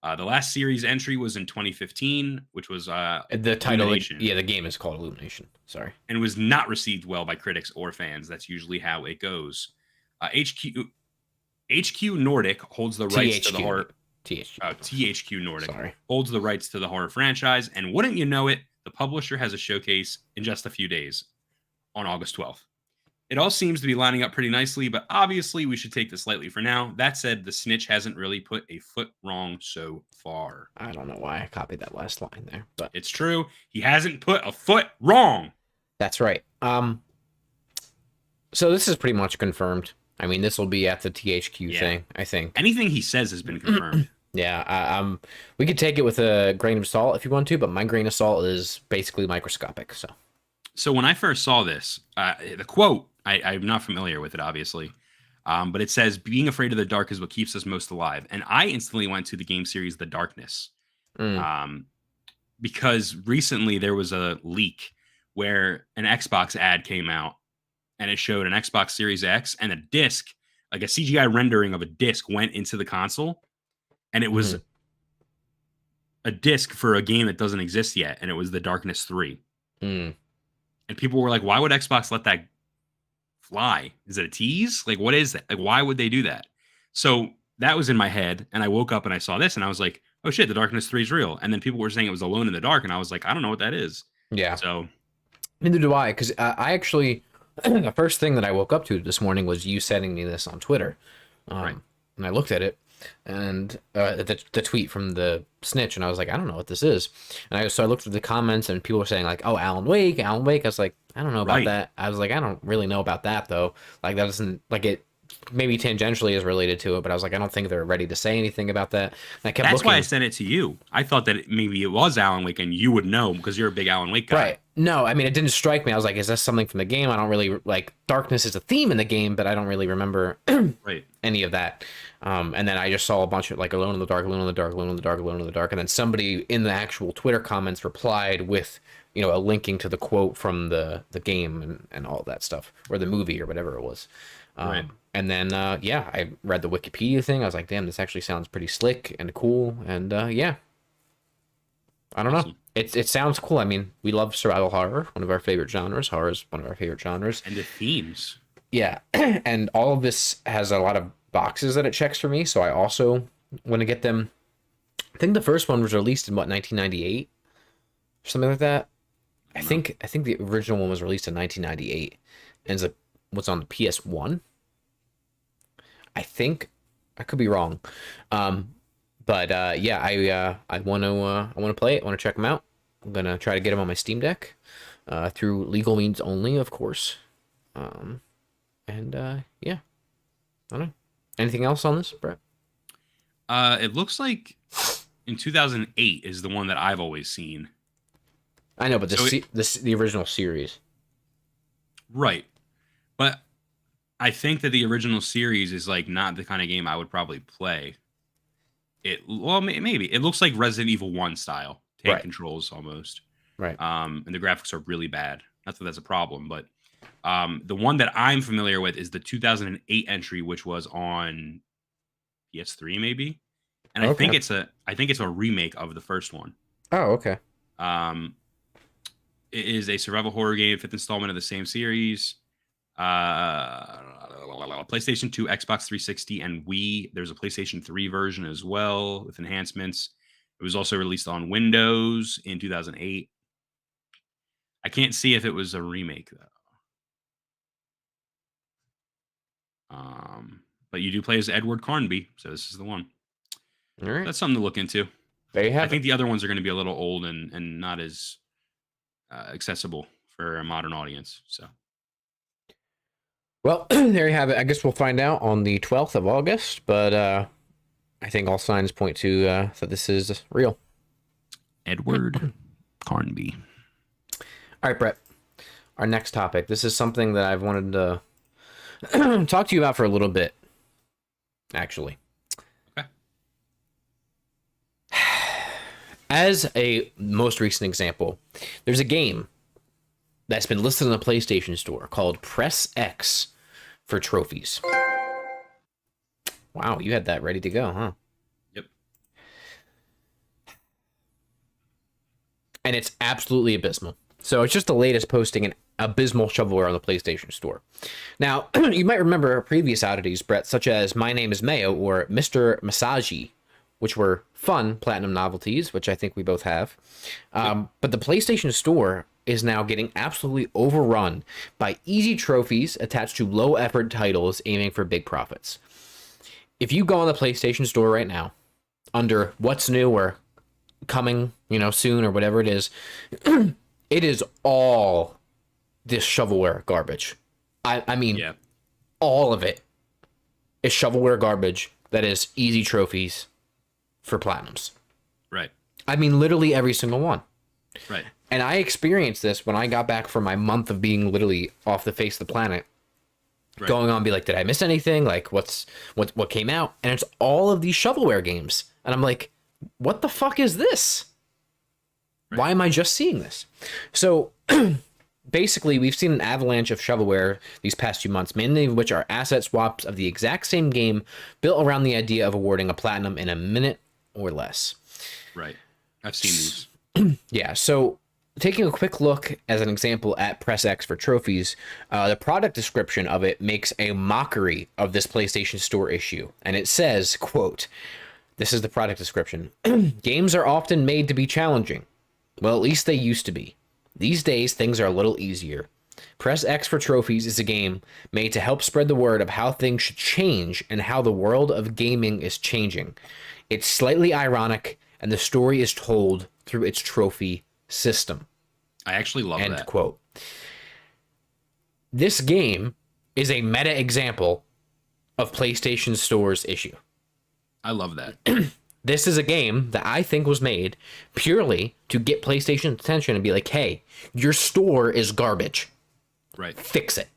The last series entry was in 2015, which was the title. Illumination. Yeah, the game is called Illumination. Sorry. And was not received well by critics or fans. That's usually how it goes. HQ Nordic holds the rights to the horror. THQ Nordic holds the rights to the horror franchise, and wouldn't you know it, the publisher has a showcase in just a few days on August 12th. It all seems to be lining up pretty nicely, but obviously we should take this lightly for now. That said, the Snitch hasn't really put a foot wrong so far. I don't know why I copied that last line there, but it's true. He hasn't put a foot wrong. That's right. So this is pretty much confirmed. I mean, this will be at the THQ thing, I think. Anything he says has been confirmed. Yeah, we could take it with a grain of salt if you want to, but my grain of salt is basically microscopic. So when I first saw this, the quote, I'm not familiar with it, obviously, but it says, "Being afraid of the dark is what keeps us most alive." And I instantly went to the game series The Darkness, because recently there was a leak where an Xbox ad came out, and it showed an Xbox Series X and a disc, like a CGI rendering of a disc, went into the console, and it was a disc for a game that doesn't exist yet, and it was The Darkness 3. And people were like, why would Xbox let that fly? Is it a tease? Like, what is that? Like, why would they do that? So that was in my head, and I woke up and I saw this, and I was like, oh shit, The Darkness 3 is real. And then people were saying it was Alone in the Dark, and I was like, I don't know what that is. Yeah. So neither do I, because I actually... the first thing that I woke up to this morning was you sending me this on Twitter. Right. And I looked at it, and the tweet from the Snitch, and I was like, I don't know what this is. And so I looked at the comments, and people were saying like, oh, Alan Wake. I was like, I don't know about that. I was like, I don't really know about that though. Like that doesn't like it. Maybe tangentially is related to it, but I was like, I don't think they're ready to say anything about that. And I kept That's looking. why I sent it to you. I thought that maybe it was Alan Wake, and you would know because you're a big Alan Wake guy. Right. No, I mean, it didn't strike me. I was like, is this something from the game? I don't really like darkness is a theme in the game, but I don't really remember any of that. And then I just saw a bunch of like Alone in the Dark, Alone in the Dark, Alone in the Dark, Alone in the Dark. And then somebody in the actual Twitter comments replied with, you know, a linking to the quote from the game and all that stuff, or the movie or whatever it was. Right. And then, I read the Wikipedia thing. I was like, damn, this actually sounds pretty slick and cool. And yeah, I don't know. It sounds cool. I mean, we love survival horror, one of our favorite genres. Horror is one of our favorite genres. And the themes. Yeah. And all of this has a lot of boxes that it checks for me. So I also want to get them. I think the first one was released in, 1998? Or something like that? I think the original one was released in 1998. And it's what's on the PS1? I think I could be wrong, but yeah, I want to play it. I want to check them out. I'm gonna try to get them on my Steam Deck through legal means only, of course. And yeah, I don't know. Anything else on this, Brett? It looks like in 2008 is the one that I've always seen. I know, but the original series, right? But I think that the original series is like not the kind of game I would probably play. Maybe it looks like Resident Evil 1 style tank controls almost. Right. And the graphics are really bad. Not that that's a problem, but the one that I'm familiar with is the 2008 entry, which was on PS3 maybe, and I think it's a remake of the first one. Oh, okay. It is a survival horror game, 5th installment of the same series. PlayStation 2, Xbox 360, and Wii. There's a PlayStation 3 version as well with enhancements. It was also released on Windows in 2008. I can't see if it was a remake though. But you do play as Edward Carnby, so this is the one. All right. That's something to look into. There you have I think the other ones are going to be a little old and not as accessible for a modern audience. So. Well, there you have it. I guess we'll find out on the 12th of August, but I think all signs point to that this is real. Edward Carnby. All right, Brett. Our next topic. This is something that I've wanted to talk to you about for a little bit, actually. Okay. As a most recent example, there's a game that's been listed in the PlayStation Store called Press X for trophies. Wow, you had that ready to go, huh? Yep. And it's absolutely abysmal. So it's just the latest posting in abysmal shovelware on the PlayStation Store. Now, you might remember previous oddities, Brett, such as My Name is Mayo or Mr. Masagi, which were fun platinum novelties, which I think we both have. But the PlayStation Store is now getting absolutely overrun by easy trophies attached to low-effort titles aiming for big profits. If you go on the PlayStation Store right now, under what's new or coming, soon or whatever it is all this shovelware garbage. I mean, all of it is shovelware garbage that is easy trophies for platinums. Right. I mean, literally every single one. Right. And I experienced this when I got back from my month of being literally off the face of the planet. Right. Going on, be like, did I miss anything? Like, what came out? And it's all of these shovelware games. And I'm like, what the fuck is this? Right. Why am I just seeing this? So basically, we've seen an avalanche of shovelware these past few months, mainly of which are asset swaps of the exact same game built around the idea of awarding a platinum in a minute or less. Right. I've seen these. Yeah, so taking a quick look as an example at Press X for trophies, the product description of it makes a mockery of this PlayStation Store issue. And it says, quote, this is the product description. Games are often made to be challenging. Well, at least they used to be. These days, things are a little easier. Press X for Trophies is a game made to help spread the word of how things should change and how the world of gaming is changing. It's slightly ironic, and the story is told through its trophy system. I actually love that. End quote. This game is a meta example of PlayStation Store's issue. I love that. This is a game that I think was made purely to get PlayStation's attention and be like, hey, your store is garbage. Right. Fix it.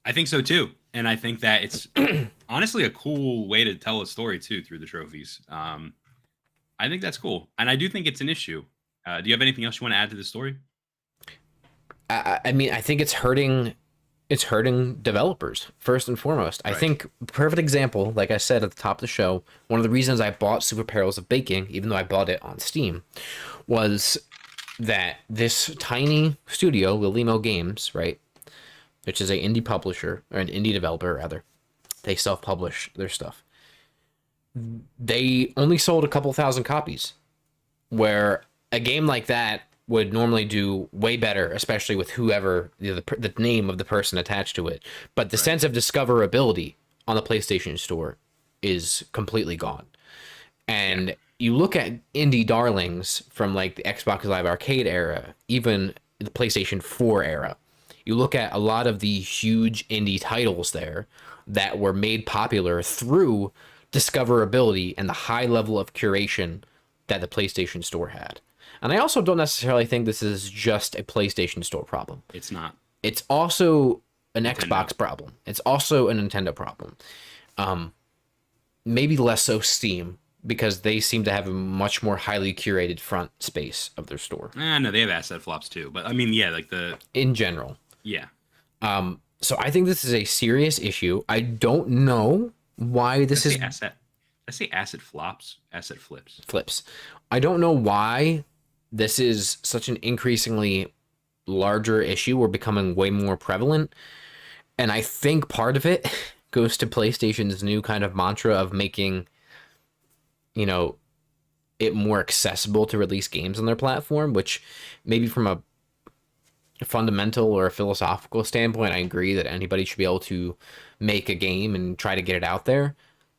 I think so too. And I think that it's honestly a cool way to tell a story too through the trophies. I think that's cool. And I do think it's an issue. Do you have anything else you want to add to the story? I mean, I think it's hurting developers first and foremost. Right. I think perfect example, like I said at the top of the show, one of the reasons I bought Super Perils of Baking, even though I bought it on Steam, was that this tiny studio, Lilimo Games, right, which is an indie publisher, or an indie developer rather, they self-publish their stuff. They only sold a couple thousand copies, where a game like that would normally do way better, especially with whoever the name of the person attached to it. But the sense of discoverability on the PlayStation Store is completely gone. And you look at indie darlings from like the Xbox Live Arcade era, even the PlayStation 4 era. You look at a lot of the huge indie titles there that were made popular through discoverability and the high level of curation that the PlayStation Store had. And I also don't necessarily think this is just a PlayStation Store problem. It's not. It's also an Nintendo. Xbox problem. It's also a Nintendo problem. Maybe less so Steam, because they seem to have a much more highly curated front space of their store. No, they have asset flops too. But I mean, yeah, like In general. Yeah. So I think this is a serious issue. I don't know why this is... Let's say asset flops, asset flips. Flips. I don't know why this is such an increasingly larger issue or becoming way more prevalent. And I think part of it goes to PlayStation's new kind of mantra of making, you know, it more accessible to release games on their platform, which maybe from a fundamental or a philosophical standpoint, I agree that anybody should be able to make a game and try to get it out there.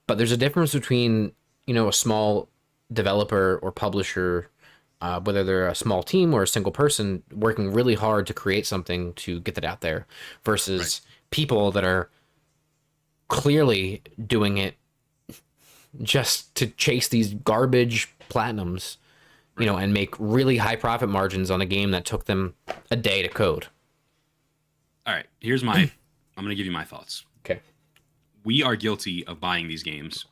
But there's a difference between, you know, a small developer or publisher, whether they're a small team or a single person working really hard to create something to get that out there, versus people that are clearly doing it just to chase these garbage platinums, you know, and make really high profit margins on a game that took them a day to code. All right, here's I'm going to give you my thoughts. Okay. We are guilty of buying these games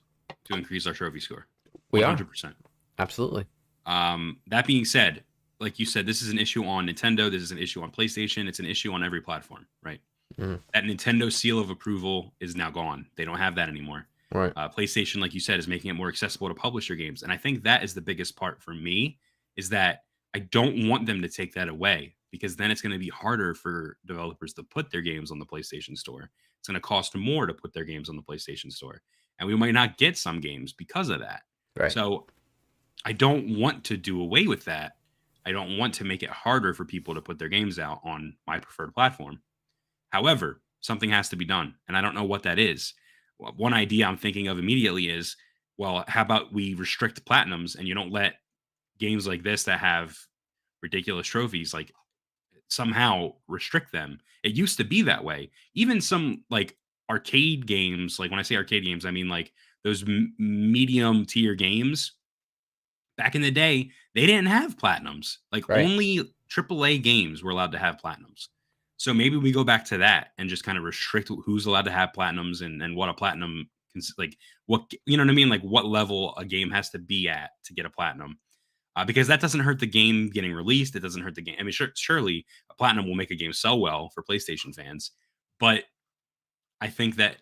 to increase our trophy score. We 100%. are. Absolutely. That being said, like you said, this is an issue on Nintendo. This is an issue on PlayStation. It's an issue on every platform, right? Mm. That Nintendo seal of approval is now gone. They don't have that anymore. Right. PlayStation, like you said, is making it more accessible to publish your games. And I think that is the biggest part for me, is that I don't want them to take that away, because then it's going to be harder for developers to put their games on the PlayStation Store. It's going to cost more to put their games on the PlayStation Store. And we might not get some games because of that. Right. So I don't want to do away with that. I don't want to make it harder for people to put their games out on my preferred platform. However, something has to be done, and I don't know what that is. One idea I'm thinking of immediately is, well, how about we restrict platinums and you don't let games like this that have ridiculous trophies, like, somehow restrict them. It used to be that way. Even some like arcade games, like when I say arcade games, I mean like those medium tier games. Back in the day, they didn't have platinums. Like only AAA games were allowed to have platinums. So maybe we go back to that and just kind of restrict who's allowed to have platinums and what a platinum, like what, you know what I mean? Like what level a game has to be at to get a platinum. Because that doesn't hurt the game getting released. It doesn't hurt the game. I mean, surely a platinum will make a game sell well for PlayStation fans. But I think that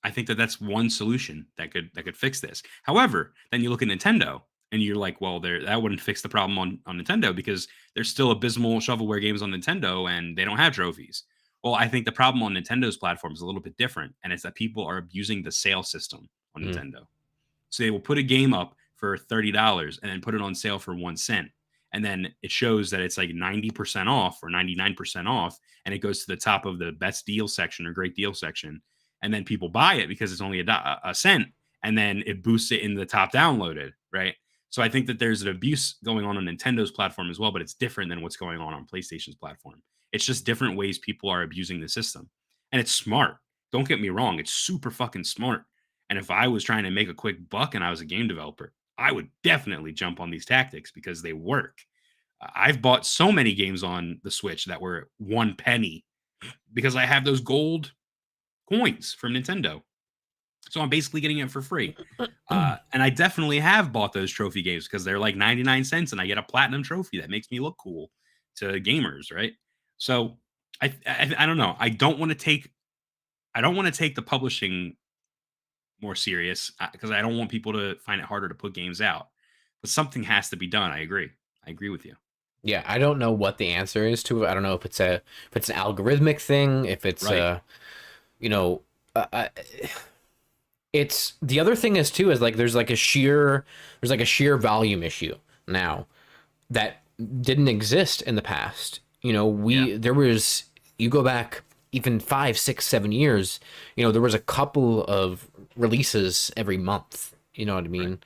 that's one solution that could fix this. However, then you look at Nintendo and you're like, well, that wouldn't fix the problem on Nintendo, because there's still abysmal shovelware games on Nintendo and they don't have trophies. Well, I think the problem on Nintendo's platform is a little bit different, and it's that people are abusing the sale system on Nintendo. So they will put a game up for $30 and then put it on sale for 1 cent. and then it shows that it's like 90% off or 99% off, and it goes to the top of the best deal section or great deal section, and then people buy it because it's only a cent, and then it boosts it in the top downloaded, right? So I think that there's an abuse going on Nintendo's platform as well, but it's different than what's going on PlayStation's platform. It's just different ways people are abusing the system, and it's smart. Don't get me wrong; it's super fucking smart. And if I was trying to make a quick buck and I was a game developer, I would definitely jump on these tactics because they work. I've bought so many games on the Switch that were 1 penny because I have those gold coins from Nintendo. So I'm basically getting it for free. And I definitely have bought those trophy games because they're like 99 cents and I get a platinum trophy that makes me look cool to gamers, right? So I don't know. I don't want to take the publishing more serious because I don't want people to find it harder to put games out. But something has to be done. I agree with you. Yeah, I don't know what the answer is to it. I don't know if it's an algorithmic thing, if it's Right. It's the other thing is too is like there's like a sheer volume issue now that didn't exist in the past. There was, you go back even 5, 6, 7 years, there was a couple of releases every month. You know what I mean? Right.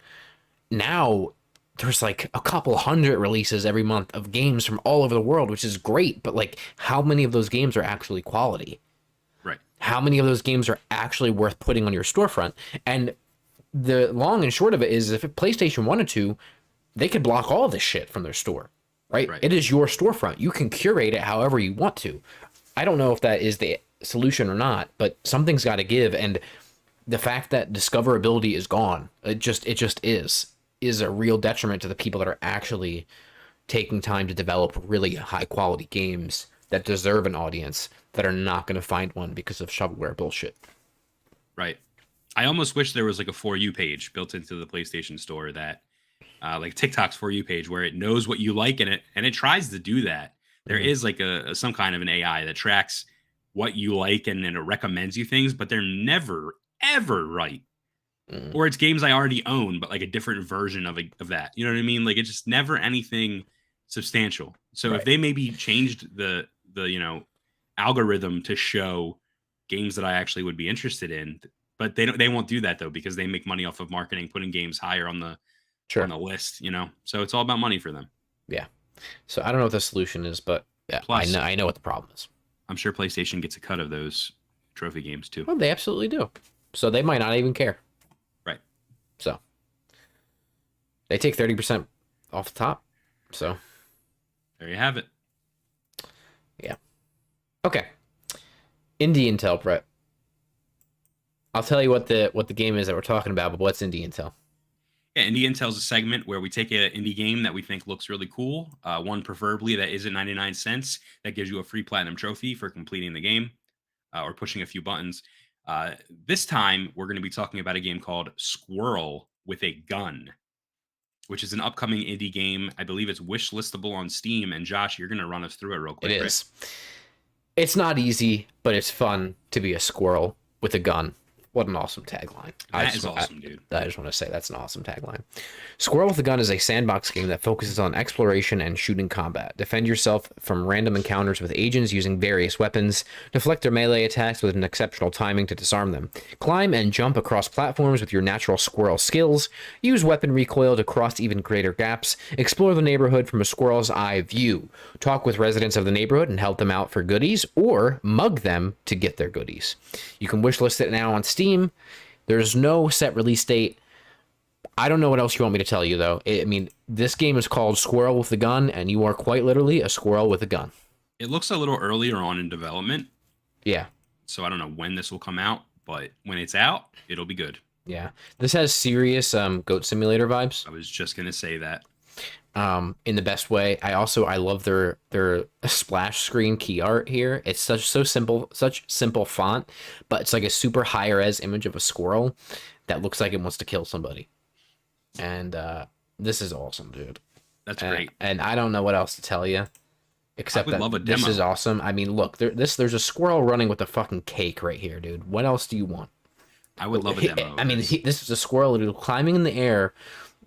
Now there's like a couple hundred releases every month of games from all over the world, which is great. But like, how many of those games are actually quality? Right. How many of those games are actually worth putting on your storefront? And the long and short of it is, if PlayStation wanted to, they could block all of this shit from their store, right? It is your storefront. You can curate it however you want to. I don't know if that is the solution or not, but something's got to give. And the fact that discoverability is gone, it just is a real detriment to the people that are actually taking time to develop really high quality games that deserve an audience, that are not going to find one because of shovelware bullshit. Right. I almost wish there was like a For You page built into the PlayStation Store that like TikTok's For You page, where it knows what you like and it tries to do that. There is like some kind of an AI that tracks what you like and it recommends you things, but they're never ever right. Or it's games I already own, but like a different version of that. You know what I mean? Like, it's just never anything substantial. So if they maybe changed the algorithm to show games that I actually would be interested in, but they won't do that though, because they make money off of marketing, putting games higher on the list. So it's all about money for them. Yeah. So I don't know what the solution is, but yeah, plus, I know what the problem is. I'm sure PlayStation gets a cut of those trophy games too. Well, they absolutely do. So they might not even care. Right. So they take 30% off the top. So there you have it. Yeah. Okay. Indie Intel, Brett. I'll tell you what the game is that we're talking about, but what's Indie Intel? Yeah, Indie Intel is a segment where we take an indie game that we think looks really cool, one preferably that isn't 99 cents, that gives you a free platinum trophy for completing the game or pushing a few buttons. This time, we're going to be talking about a game called Squirrel with a Gun, which is an upcoming indie game. I believe it's wish listable on Steam. And Josh, you're going to run us through it real quick. It is. It's not easy, but it's fun to be a squirrel with a gun. What an awesome tagline. That is awesome, dude. I just want to say that's an awesome tagline. Squirrel with a Gun is a sandbox game that focuses on exploration and shooting combat. Defend yourself from random encounters with agents using various weapons. Deflect their melee attacks with an exceptional timing to disarm them. Climb and jump across platforms with your natural squirrel skills. Use weapon recoil to cross even greater gaps. Explore the neighborhood from a squirrel's eye view. Talk with residents of the neighborhood and help them out for goodies, or mug them to get their goodies. You can wishlist it now on Steam. There's no set release date. I don't know what else you want me to tell you, though. This game is called Squirrel with a Gun, and you are quite literally a squirrel with a gun. It looks a little earlier on in development. Yeah. So I don't know when this will come out, but when it's out, it'll be good. Yeah. This has serious Goat Simulator vibes. I was just going to say that. In the best way. I love their splash screen key art here. It's such simple font, but it's like a super high res image of a squirrel that looks like it wants to kill somebody. And this is awesome, dude. That's great. And I don't know what else to tell you, except that this is awesome. I mean, look, there's a squirrel running with a fucking cake right here, dude. What else do you want? I would love a demo. This is a squirrel, dude, climbing in the air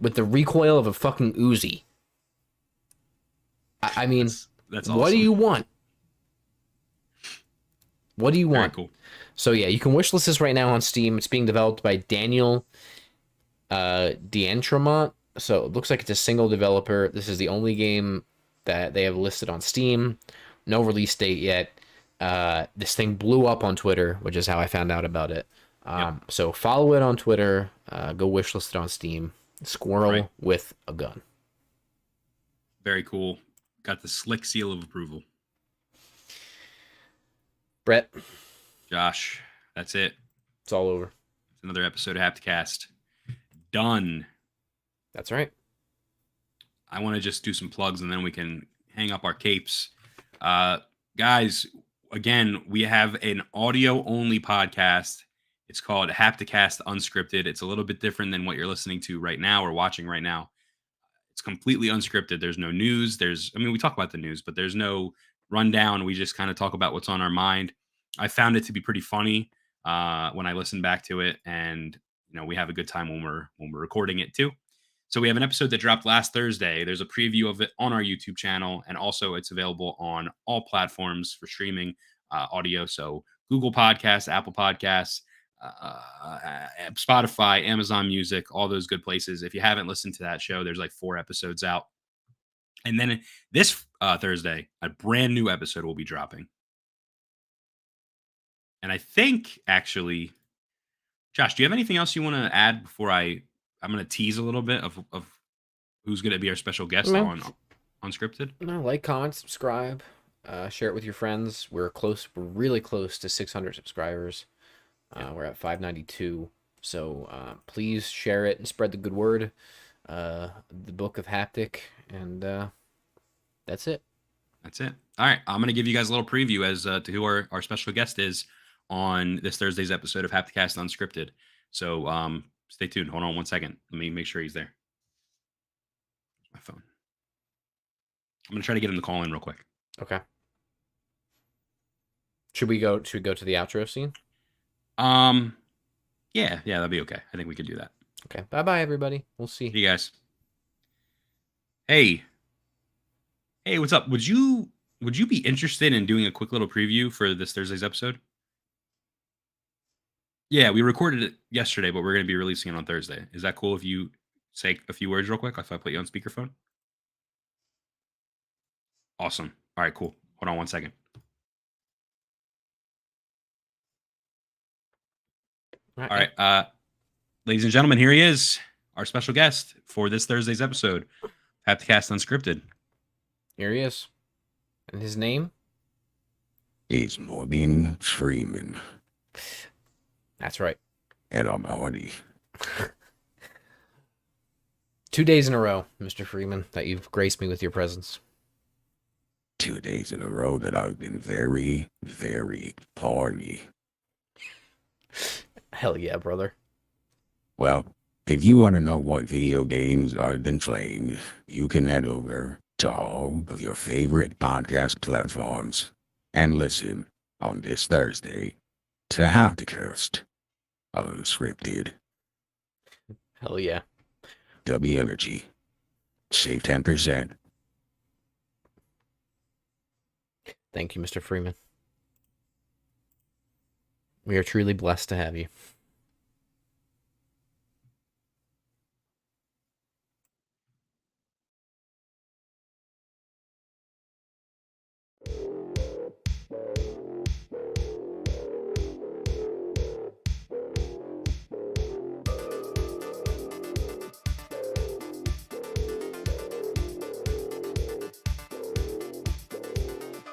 with the recoil of a fucking Uzi. I mean, that's what awesome. do you want? What do you Very want? cool. So yeah, you can wishlist this right now on Steam. It's being developed by Daniel D'Entremont. So it looks like it's a single developer. This is the only game that they have listed on Steam. No release date yet. This thing blew up on Twitter, which is how I found out about it. So follow it on Twitter. Go wishlist it on Steam. Squirrel with a gun. Very cool. Got the slick seal of approval. Brett, Josh, that's it. it's all over. It's another episode of Hapticast. Done. That's right. I want to just do some plugs and then we can hang up our capes. Guys, again, we have an audio-only podcast. It's called Hapticast Unscripted. It's a little bit different than what you're listening to right now or watching right now. It's completely unscripted. There's no news. We talk about the news, but there's no rundown. We just kind of talk about what's on our mind. I found it to be pretty funny when I listened back to it, and we have a good time when we're recording it too. So we have an episode that dropped last Thursday. There's a preview of it on our YouTube channel, and also it's available on all platforms for streaming audio. So Google Podcasts, Apple Podcasts, Spotify, Amazon Music, all those good places. If you haven't listened to that show, there's like 4 episodes out. And then this Thursday, a brand new episode will be dropping. And I think, actually, Josh, do you have anything else you want to add before I'm going to tease a little bit of who's going to be our special guest on Unscripted? No, like, comment, subscribe, share it with your friends. We're really close to 600 subscribers. We're at 592. So please share it and spread the good word. The Book of Haptic, and that's it. That's it. All right. I'm going to give you guys a little preview as to who our special guest is on this Thursday's episode of Hapticast Unscripted. So stay tuned. Hold on one second. Let me make sure he's there. My phone. I'm going to try to get him to call in real quick. Okay. Should we go to the outro scene? Yeah, that'd be okay. I think we could do that. Okay. Bye-bye, everybody. We'll see. See you guys. Hey, what's up? Would you be interested in doing a quick little preview for this Thursday's episode? Yeah, we recorded it yesterday, but we're going to be releasing it on Thursday. Is that cool if you say a few words real quick if I put you on speakerphone? Awesome. All right, cool. Hold on one second. All right. Ladies and gentlemen, here he is, our special guest for this Thursday's episode, Hapticast Unscripted. Here he is. And his name? It's Morgan Freeman. That's right. And I'm Hardy. 2 days in a row, Mr. Freeman, that you've graced me with your presence. 2 days in a row that I've been very, very horny. Hell yeah, brother. Well, if you want to know what video games I've been playing, you can head over to all of your favorite podcast platforms and listen on this Thursday to Hapticast Unscripted. Hell yeah. Dubby Energy. Save 10%. Thank you, Mr. Freeman. We are truly blessed to have you.